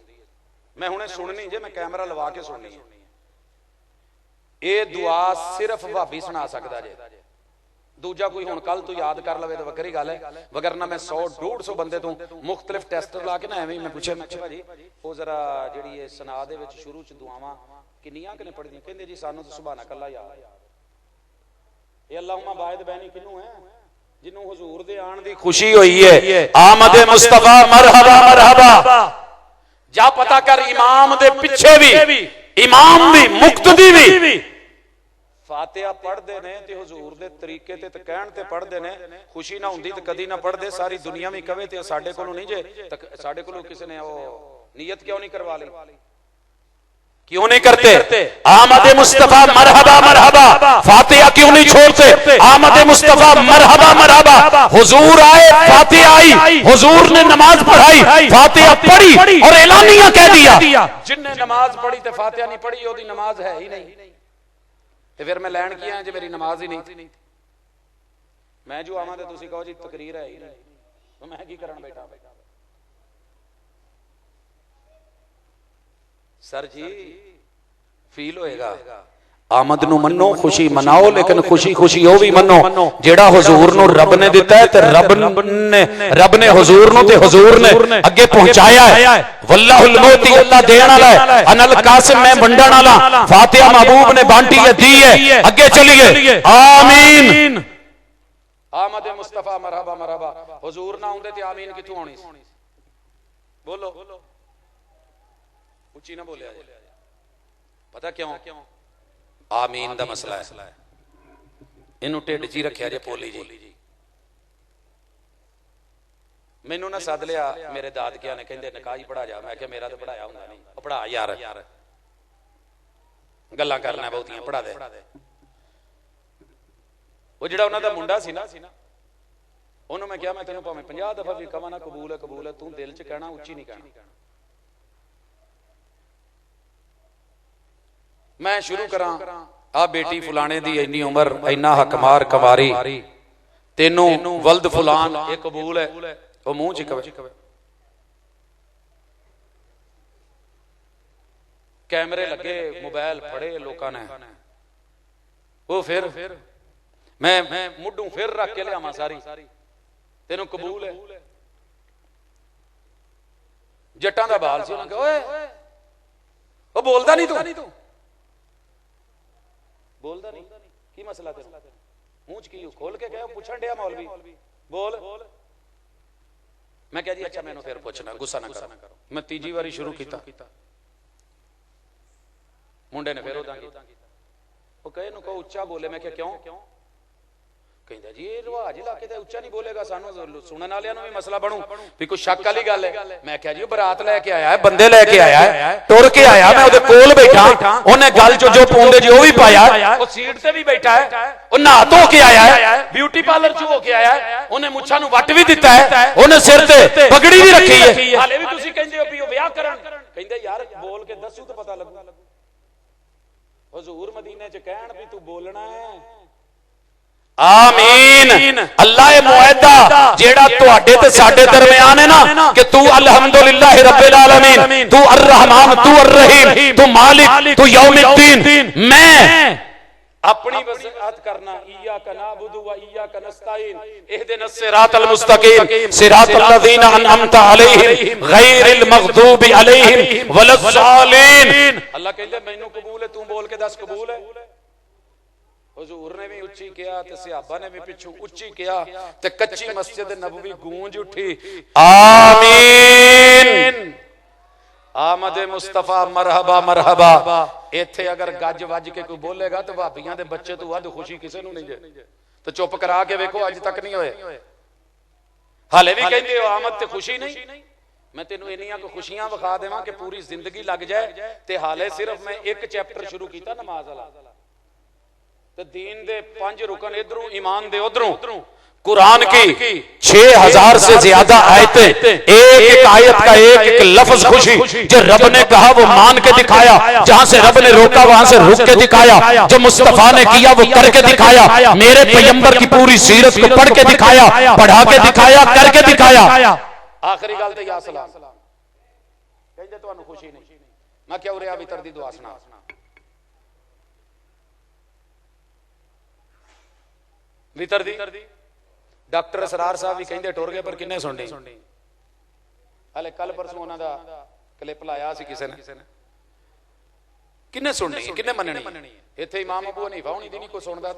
मैं हुणे सुननी जे, मैं कैमरा लवा के सुननी है। ये दुआ सिर्फ भाभी सुना सकदा जे, दूजा कोई हुण कल तू याद कर लवे तो वक्री गल है। वगरना मैं 100-150 बंदे तो मुख्तलिफ टेस्ट ला के ना एवें मैं पूछे भाजी वो जरा जिहड़ी ये सना दे विच शुरू च दुआवां किन्नियां कि ने पढ़दी? कहंदे जी सानू तो सुभान अल्लाह याद है। ये अल्लाहुम्मा बायद बैनी किनू है? जिन्हों हुजूर दे आण दी खुशी होई है। आमद मुस्तफा मरहबा मरहबा जा पता कर। इमाम दे पिछे भी इमाम भी मुक्तदी भी फातिहा पढ़दे ने ते हुजूर दे तरीके ते कहण ते पढ़दे ने। खुशी ना हुंदी ते कदी ना पढ़दे। सारी दुनिया में कवे ते साडे कोलों नहीं जे, साडे कोलों किसी ने वो नियत क्यों नहीं करवा ली? क्यों नहीं करते? आमद मुस्तफा मरहबा मरहबा फातिहा क्यों नहीं छोड़ते? आमद मुस्तफा मरहबा मरहबा। हुजूर आए, फातिहा आई, हुजूर ने नमाज पढ़ाई, फातिहा पढ़ी और एलानिया कह दिया जिन्ने नमाज पढ़ी ते फातिहा नहीं पढ़ी ओदी नमाज है ही नहीं। ते फिर मैं लैण की आया जे मेरी नमाज ही नहीं थी। मैं जो आवां ते तुसीं कहो जी तकरीर है ही नहीं, तो मैं की करन बैठा? सर जी फील होएगा आमद नू मनो, खुशी मनाओ, लेकिन खुशी खुशी ओ भी मनो जेड़ा हुजूर नू रब ने दिता है ते रब ने हुजूर नू ते हुजूर ने अगे पहुंचाया है। वल्लाहुल मोती अल्लाह देण वाला है, अनल कासिम मैं वंडण वाला। फातिहा महबूब ने बांटी है, दी है, अगे चलिए आमीन। आमद मुस्तफा मरहबा मरहबा। हुजूर ना आउंदे ते आमीन किथों आउणी सी? बोलो उच्ची ना बोलिया। पता क्यों? आमीन दा मसला है। इनू ढिड च ही रखिया जे पोली जी। मैनू ना सद लिया मेरे दादकिया ने, कहंदे निकाह ही पढ़ा जा। मैं क्या मेरा तो पढ़ाया हुंदा नहीं। पढ़ा यार, गल्लां करना बहुतियां, पढ़ा दे। वो जिहड़ा उन्हां दा मुंडा सी ना, उन्होंने मैं क्या मैं तेनों भावें 50 दफा भी कहां ना कबूल है, तू दिल च कहना, उच्ची नहीं कहना। मैं शुरू करा आ बेटी फुलाने दी इन्नी उम्र, इन्ना हकमार कमारी, तेनू वल्द फुलान ये कबूल है? वो मुंह च कवे। कैमरे लगे, मोबाइल फड़े लोगों ने, वो फिर मैं मुड्डू फिर रख के लियावां सारी, तेनू कबूल है? जट्टां दा बाल सी, उन्होंने कहा ओए वो बोलदा नहीं तू, बोलदा नहीं की मसला तेरा? मुंह च की खोल के कहो, पूछण दिया मौलवी बोल। मैं कहा जी अच्छा मैनू फिर पूछना, गुस्सा ना करो। मैं तीजी बारी शुरू किया, मुंडे ने फिर उदा कीता। वो कहे नु कहो उच्चा बोले। मैं क्या क्यों? कहता जी ये रिवाज इलाके का उच्चा नहीं बोलेगा सानू सुनने वालियां नु भी मसला बनू भी कोई शक वाली गल है। मैं क्या जी बरात लैके आया है, बंदे लैके आया है, टुर के आया, मैं ओदे कोल बैठा, ओने गल चो जो पौंदे जी वो भी पाया, वो सीट ते भी बैठा है, वो नहा धो के आया है, ब्यूटी पार्लर चो हो के आया है, ओने मुछां नु वट भी दिता है, ओने सिर ते पगड़ी भी रखी है। हाले भी तुसी कहंदे हो भी ओ विआह करन। कहंदे यार बोल के दसू तो पता लगू। हुजूर मदीने च कहण भी तू बोलना है। आमीन। अल्लाह मुआदा जेड़ा तुहाडे ते साडे दरमियान है ना कि तू अल्हम्दुलिल्लाह रब्बिल आलमीन, तू अर रहमान, तू अर रहीम, तू मालिक, तू यौमुद्दीन। मैं अपनी वसीयत करना इय्याका नअबुदु व इय्याका नस्तईन इहदिनस सिरातल मुस्तकीम सिरातल लज़ीना अनअमता अलैहिम गैरिल मग़दूबि अलैहिम वलस्सालीन। अल्लाह कहंदे मैनू कबूल है, तू बोल के दस कबूल है। हुजूर ने भी उच्ची किया ते सहाबा ने भी पिछू उच्ची किया ते कच्ची मस्जिद नबवी गूंज उठी। आमीन। आमद मुस्तफा मरहबा मरहबा। इत्थे अगर गज वज के कोई बोलेगा तो भाबियां दे बच्चे तो वध खुशी किसी नूं नहीं जे। तो चुप करा के वेखो अज तक नहीं होए। हाले भी कहंदे हो आमद ते खुशी नहीं। मैं तेनू इन्नियां को खुशियां विखा देवां कि पूरी जिंदगी लग जाए ते हाले सिर्फ मैं एक चैप्टर शुरू कीता नमाज वाला। दीन दे 5 रुकन इधरों, ईमान दे उधरों, कुरान की 6000 से ज्यादा आयतें, एक एक आयत का एक एक लफ्ज खुशी। जो रब ने कहा वो मान के दिखाया, जहां से रब ने रोका वहां से रुक के दिखाया, जो मुस्तफा ने किया वो करके दिखाया, मेरे पैगंबर की पूरी सीरत को पढ़ के दिखाया, पढ़ा के दिखाया, करके दिखाया। आखिरी गल ते या सलाम कहंदे तुहानू खुशी नहीं। मैं क्या उरे वितर दी दुआ सुना। वितर दी डॉक्टर असरार साहब भी कहंदे टुर गए पर किन्ने सुननी। हले कल परसों उन्हां दा क्लिप लाया सी किसे ने, किन्ने सुननी किन्ने मननी। इत्थे इमाम अबू हनीफा होनी दी नहीं कोई सुनदा,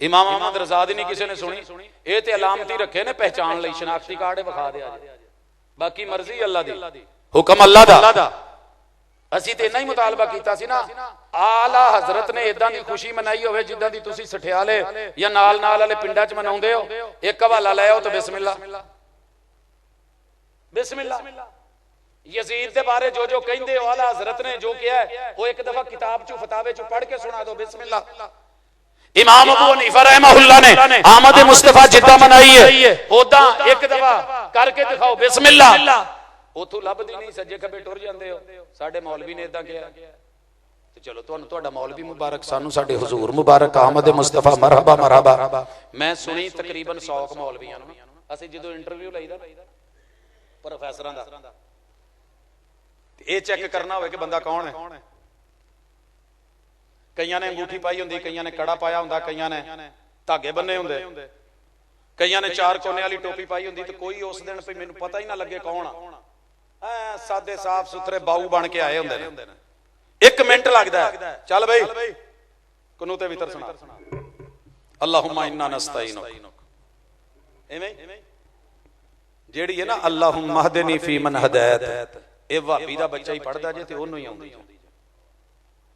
इमाम अहमद रजा दी नहीं किसी ने सुनी। ये ते अलामती रखे ने पहचान लई, शनाख्ती कार्ड विखा दे। बाकी मर्जी अल्लाह दी, हुक्म अल्लाह दा। ਅਸੀਂ ਤੇ ਇੰਨਾ ਹੀ ਮੁਤਾਲਬਾ ਕੀਤਾ ਸੀ ਨਾ, ਆਲਾ ਹਜ਼ਰਤ ਨੇ ਇਦਾਂ ਦੀ ਖੁਸ਼ੀ ਮਨਾਈ ਹੋਵੇ ਜਿੱਦਾਂ ਦੀ ਤੁਸੀਂ ਸਠਿਆਲੇ ਜਾਂ ਨਾਲ ਵਾਲੇ ਪਿੰਡਾਂ 'ਚ ਮਨਾਉਂਦੇ ਹੋ। ਇੱਕ ਹਵਾਲਾ ਲੈ ਆਓ ਤੇ ਬਿਸਮਿਲਲਾ ਬਿਸਮਿਲਲਾ। ਯਜ਼ੀਦ ਦੇ ਬਾਰੇ ਜੋ ਜੋ ਕਹਿੰਦੇ ਹੋ ਆਲਾ ਹਜ਼ਰਤ ਨੇ ਜੋ ਕਿਹਾ ਉਹ ਇੱਕ ਦਫਾ ਕਿਤਾਬ 'ਚੋਂ ਫਤਾਵੇ 'ਚੋਂ ਪੜ੍ਹ ਕੇ ਸੁਣਾ ਦਿਓ ਬਿਸਮਿਲਲਾ। इमाम अबू हनीफा रहमहुल्लाह ने आमद मुस्तफा जिद्दां मनाई है ओदा एक दफा करके दिखाओ बिस्मिल्लाह। उथों लभदी नहीं, सज्जे खब्बे टुर जांदे हो। साडे मौलवी ने इदां किया ते चलो तुहानू तुहाडा मौलवी मुबारक, सानू साडे हुजूर मुबारक, आमद मुस्तफा मरहबा मरहबा। मैं सुनी तकरीबन 100 मौलवियां नूं। असीं जदों इंटरव्यू लईदा प्रोफैसरां दा ये चेक करना होवे कि बंदा कौन है। कईयां ने अंगूठी पाई हुंदी, कईयां ने कड़ा पाया हुंदा, कईयां ने धागे बन्ने हुंदे, कईयां ने 4 कोने वाली टोपी पाई हुंदी। ते कोई उस दिन मैनू पता ही ना लगे कौन आ। सादे साफ सुथरे बाऊ बन के आए हुंदे ने। 1 मिनट लगदा है, चल बई कुनूते वितर सुना। अल्लाहुम्मा इन्ना नस्तईनुक। एवें जेड़ी है ना अल्लाहुम्मा हदनी फी मन हदैत, ए वहाबी दा बच्चा ही पढ़दा जे ते ओनू ही आउंदी।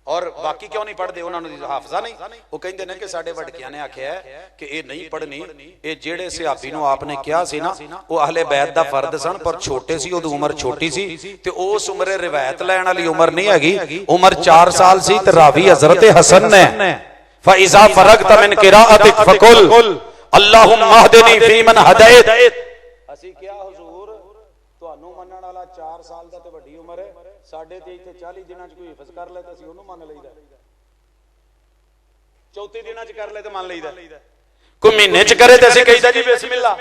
और बाकी क्यों नहीं पढ़ते, उन्होंने हाफजा नहीं। वो कहते हैं कि साडे वडकियां ने आख्या है कि ये नहीं पढ़नी। ये जेड़े सहाबी नूं आपने कहा सी ना वो अहले बैत दा फर्द सन, पर छोटे सी, उहदी उम्र छोटी सी ते उस उम्रे रिवायत लैण वाली उम्र नहीं हैगी। उम्र 4 साल सी ते रावी हजरत हसन ने फइज़ा फरगत मिन क़िराअतिक फकुल अल्लाहुम्मा हदनी फी मन हदैत। ਅਸੀਂ ਕਿਹਾ हुजूर ਤੁਹਾਨੂੰ ਮੰਨਣ ਵਾਲਾ 4 ਸਾਲ ਦਾ ਤੇ ਵੱਡੀ ਉਮਰ ਹੈ, ਸਾਡੇ ਤੇ ਇੱਥੇ 40 ਦਿਨਾਂ ਚ ਕੋਈ ਹਿਫਜ਼ ਕਰ ਲੈ ਤਾਂ ਅਸੀਂ ਉਹਨੂੰ ਮੰਨ ਲਈਦਾ, 34 ਦਿਨਾਂ ਚ ਕਰ ਲੈ ਤੇ ਮੰਨ ਲਈਦਾ, ਕੋਈ ਮਹੀਨੇ ਚ ਕਰੇ ਤੇ ਅਸੀਂ ਕਹੀਦਾ ਜੀ ਬਿਸਮਿल्ला।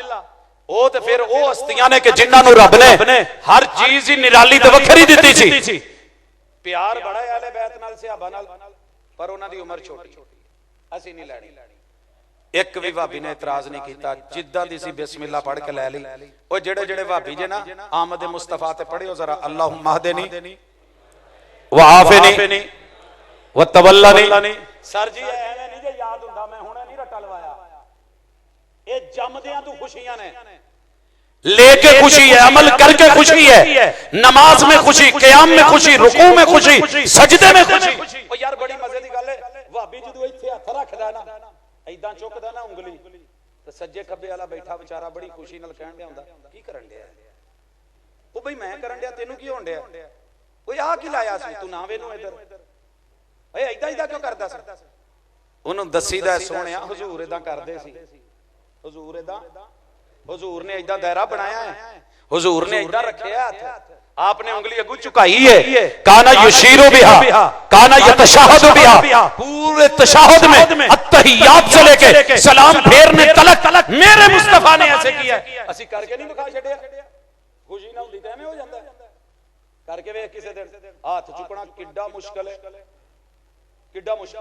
ਉਹ ਤੇ ਫਿਰ ਉਹ ਹਸਤੀਆਂ ਨੇ ਕਿ ਜਿਨ੍ਹਾਂ ਨੂੰ ਰੱਬ ਨੇ ਹਰ ਚੀਜ਼ ਹੀ ਨਿਰਾਲੀ ਤੇ ਵੱਖਰੀ ਦਿੱਤੀ ਸੀ। ਪਿਆਰ ਬੜਾ ਹੈ ਆਲੇ ਬੈਤ ਨਾਲ, ਸਹਾਬਾ ਨਾਲ, ਪਰ ਉਹਨਾਂ ਦੀ ਉਮਰ ਛੋਟੀ, ਅਸੀਂ ਨਹੀਂ ਲੈਣੀ। एक भी भाभी ने इतराज नहीं किया, जिद्दां दी सी बिस्मिल्लाह पढ़ के लै ली। वो जेड़े जेड़े भाभी जे ना आमद मुस्तफा ते पढ़ियो जरा अल्लाहुम्मा हदनी व आफिनी व तवल्लनी। सर जी ऐवें नहीं जे याद हुंदा, मैं हुणे नहीं रट्टा लवाया। ये जमदियां तू खुशियां ने, लेके खुशी है, अमल करके खुशी है, नमाज में खुशी, क़याम में खुशी, रुकू में खुशी, सजदे में खुशी। ओ यार बड़ी मजे दी गल है, भाभी जदों चुकदा ना उंगली ते सज्जे खब्बे वाला बैठा बेचारा बड़ी खुशी नाल कहण दिया हुंदा की करन दिया ओ बई मैं करन दिया तेनू की होण दिया ओए आ की लाया सी तू ना वेनू इधर ओए ऐदा ऐदा क्यों करदा सी ओनू दसीदा सोहणिया हुजूर इदां करदे सी हुजूर ने ऐदा दायरा बनाया है हुजूर ने ऐदा रखिया हाथ आपने उंगली अगू झुकाई है काना युशीरु बिहा काना यतशहदु बिहा पूरे तशहद में अत्तहियात से लेके सलाम फेरने तलक मेरे मुस्तफा ने ऐसे किया असि करके नहीं दिखा छड़िया खुशी ना हुंदी तां हो जांदा करके वे किसी दिन हाथ चुकना किड्डा मुश्किल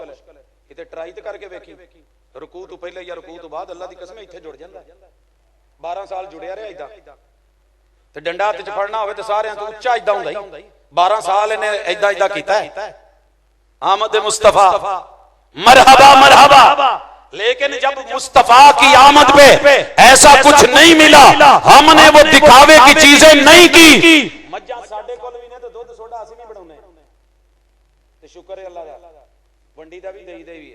है किते ट्राई ते करके वेखी रुकू तो पहले या रुकू तो बाद अल्लाह दी कसम इत्थे जुड़ जांदा 12 साल जुड़िया रहा इदा ते डंडा हाथ च फड़ना होवे ते सारे तो उच्चा इदा हुंदा ही 12 साल इन्हें इदा इदा कीता है आमद मुस्तफा मरहबा मरहबा लेकिन जब मुस्तफा की आमद पे ऐसा कुछ नहीं मिला हमने वो दिखावे की चीजें नहीं की मज्जां साडे कोल भी ने ते दुध सोडा असि नहीं बनाउने ते शुक्र है अल्लाह दा वंडी दा भी देई दे भी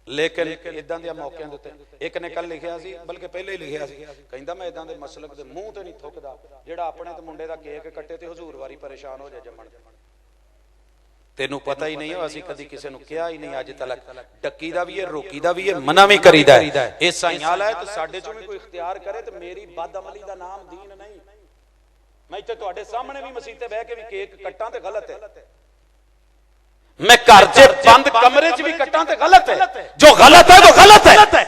लेकिन इदां दे मौकिਆਂ ਦੇ ਉੱਤੇ ਇੱਕ ਨੇ ਕੱਲ ਲਿਖਿਆ ਸੀ ਬਲਕਿ ਪਹਿਲੇ ਹੀ ਲਿਖਿਆ ਸੀ ਕਹਿੰਦਾ ਮੈਂ ਇਦਾਂ ਦੇ ਮਸਲਕ ਦੇ ਮੂੰਹ ਤੇ ਨਹੀਂ ਥੁੱਕਦਾ ਜਿਹੜਾ ਆਪਣੇ ਤੇ ਮੁੰਡੇ ਦਾ ਕੇਕ ਕੱਟੇ ਤੇ ਹਜ਼ੂਰ ਵਾਰੀ ਪਰੇਸ਼ਾਨ ਹੋ ਜਾ ਜੰਮਣ ਤੈਨੂੰ ਪਤਾ ਹੀ ਨਹੀਂ ਹੋ ਅਸੀਂ ਕਦੀ ਕਿਸੇ ਨੂੰ ਕਿਹਾ ਹੀ ਨਹੀਂ ਅੱਜ ਤੱਕ ਡੱਕੀ ਦਾ ਵੀ ਹੈ ਰੋਕੀ ਦਾ ਵੀ ਹੈ ਮਨਾ ਵੀ ਕਰੀਦਾ ਇਹ ਸਾਈਆਂ ਲੈ ਤੇ ਸਾਡੇ ਚੋਂ ਵੀ ਕੋਈ ਇਖਤਿਆਰ ਕਰੇ ਤੇ ਮੇਰੀ ਬਦਅਮਲੀ ਦਾ ਨਾਮ ਦੀਨ ਨਹੀਂ ਮੈਂ ਇੱਥੇ ਤੁਹਾਡੇ ਸਾਹਮਣੇ ਵੀ ਮਸਜਿਦ ਤੇ ਬਹਿ ਕੇ ਵੀ ਕੇਕ ਕੱਟਾਂ ਤੇ ਗਲਤ ਹੈ मैं घर च बंद कमरे च भी कट्टा तो गलत है जो गलत है तो गलत है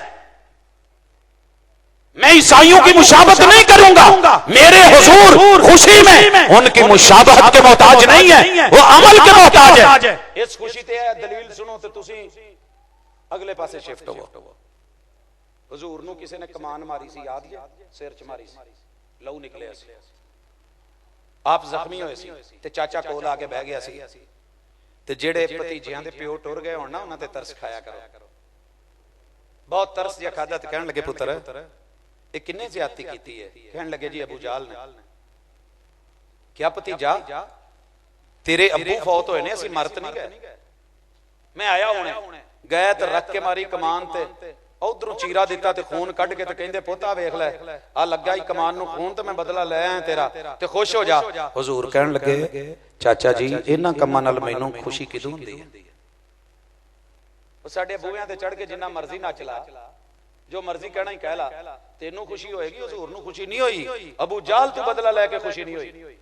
मैं ईसाइयों की मुशाबत नहीं करूंगा मेरे हुजूर खुशी में उनकी मुशाबत के मोहताज नहीं है वो अमल के मोहताज है इस खुशी ते दलील सुनो तो तुसी अगले पासे शिफ्ट हो हुजूर नूं किसी ने कमान मारी सी याद है सिर च मारी सी लहू निकलिया सी आप जख्मी होए सी ते चाचा कोल आके बह गया सी ते जेड़े भतीजियां दे प्यो टुर गए होण ना उन्हां ते तरस खाया करो बहुत तरस जिहा खादा ते कहण लगे पुत्र ये किन्ने ज्यादती कीती है कहण लगे जी अबू जाल ने क्या भतीजा तेरे अब्बू फौत होए ने असीं मरत नहीं गए मैं आया हुणे गए ते रख के मारी कमान ते उधरों चीरा दिता ते खून कढ़ के ते कहंदे पोता वेख लै आ लगा ही कमान नूं खून ते मैं बदला लै आया तेरा ते खुश हो जा हुजूर कहण लगे चाचा जी इन्हां कम्मां नाल मैनूं खुशी किदों हुंदी है साडे बूहियां ते चढ़ के जिन्ना मर्जी नच ला जो मर्जी कहना ही कह ला तेनू खुशी होएगी हुजूर नूं खुशी नहीं होई अबू जाल तू बदला लेके खुशी नहीं होई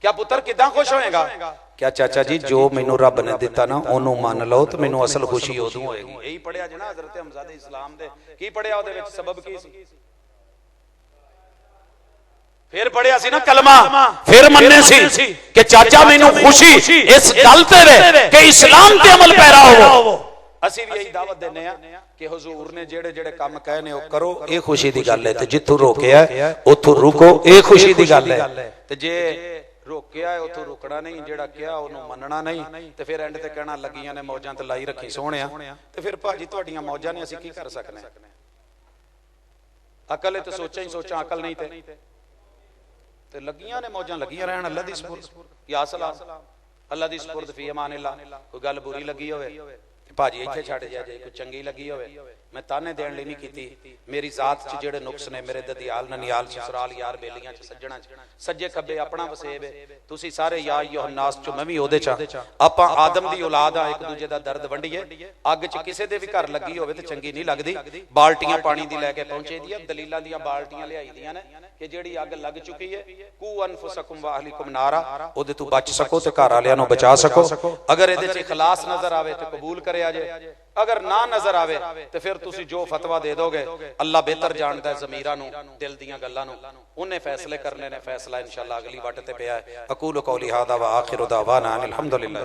क्या पुत्र किदां खुश होएगा क्या चाचा जी जो मैनू रब ने दिता ना ओनू मान लो तो मैनू असल खुशी उदों होएगी यही पढ़िया जना हजरत हमजा दे इस्लाम दे की पढ़िया ओदे विच सबब की सी फिर पढ़िया सी ना कलमा फिर मन्ने सी कि चाचा मैनू खुशी इस गल ते वे कि इस्लाम ते अमल पैरा होवो ਅਸੀਂ ਵੀ ਇਹੀ ਦਾਵਤ ਦਿੰਨੇ ਆ ਕਿ ਹਜ਼ੂਰ ਨੇ ਜਿਹੜੇ ਜਿਹੜੇ ਕੰਮ ਕਹੇ ਨੇ ਉਹ ਕਰੋ ਇਹ ਖੁਸ਼ੀ ਦੀ ਗੱਲ ਹੈ ਤੇ ਜਿੱਥੋਂ ਰੋਕਿਆ ਉੱਥੋਂ ਰੁਕੋ ਇਹ ਖੁਸ਼ੀ ਦੀ ਗੱਲ ਹੈ ਤੇ ਜੇ ਰੋਕਿਆ ਉੱਥੋਂ ਰੁਕਣਾ ਨਹੀਂ ਜਿਹੜਾ ਕਿਹਾ ਉਹਨੂੰ ਮੰਨਣਾ ਨਹੀਂ ਤੇ ਫਿਰ ਐਂਡ ਤੇ ਕਹਿਣਾ ਲੱਗੀਆਂ ਨੇ ਮੌਜਾਂ ਤੇ ਲਾਈ ਰੱਖੀ ਸੋਹਣਿਆ ਤੇ ਫਿਰ ਭਾਜੀ ਤੁਹਾਡੀਆਂ ਮੌਜਾਂ ਨੇ ਅਸੀਂ ਕੀ ਕਰ ਸਕਨੇ ਅਕਲ ਹੈ ਤੇ ਸੋਚਾਂ ਹੀ ਸੋਚਾਂ ਅਕਲ ਨਹੀਂ ਤੇ ਲੱਗੀਆਂ ਨੇ ਮੌਜਾਂ ਲੱਗੀਆਂ ਰਹਿਣ ਅੱਲਾ ਦੀ ਸਪੁਰਦ ਯਾ ਸਲਾਮ ਅੱਲਾ ਦੀ ਸਪੁਰਦ ਫੀ ਅਮਾਨਿल्लाह ਕੋਈ ਗੱਲ ਬੁਰੀ ਲੱਗੀ ਹੋਵੇ भाजी इत्थे छड़ जा जे कोई चंगी लगी होवे मैं ताने देण लई नहीं कीती मेरी जात च जेड़े नुक्स ने मेरे ददियाल ननियाल ससुराल यार बेलियां च सज्जणा च सज्जे खब्बे अपना वसेब है तुसी सारे या यूहन्नास च मैं भी ओदे च आपां आदम दी औलाद आ एक दूजे दा दर्द वंडीए अग च किसे दे भी घर लगी होवे ते चंगी नहीं लगदी बाल्टियां पानी दी लैके पहुंचे दी दलीलां दियां बाल्टियां लियाई दियां ने कि जेड़ी अग लग चुकी है कू अनफुसकुम व अहलिकुम नारा ओदे तू बच सको ते घर वालियां नु बचा सको अगर इहदे च इखलास नजर आवे ते कबूल करे अगर ना नजर आवे तो फिर तुसी जो फतवा दे दोगे अल्लाह बेहतर जानता है ज़मीरां नूं दिल दीयां गल्लां नूं उन्हें फैसले करने ने फैसला इंशाअल्लाह अगली वट ते पिया है अकूलु कौली हादा व आखिरु दावाना अनिल हम्दुलिल्लाह।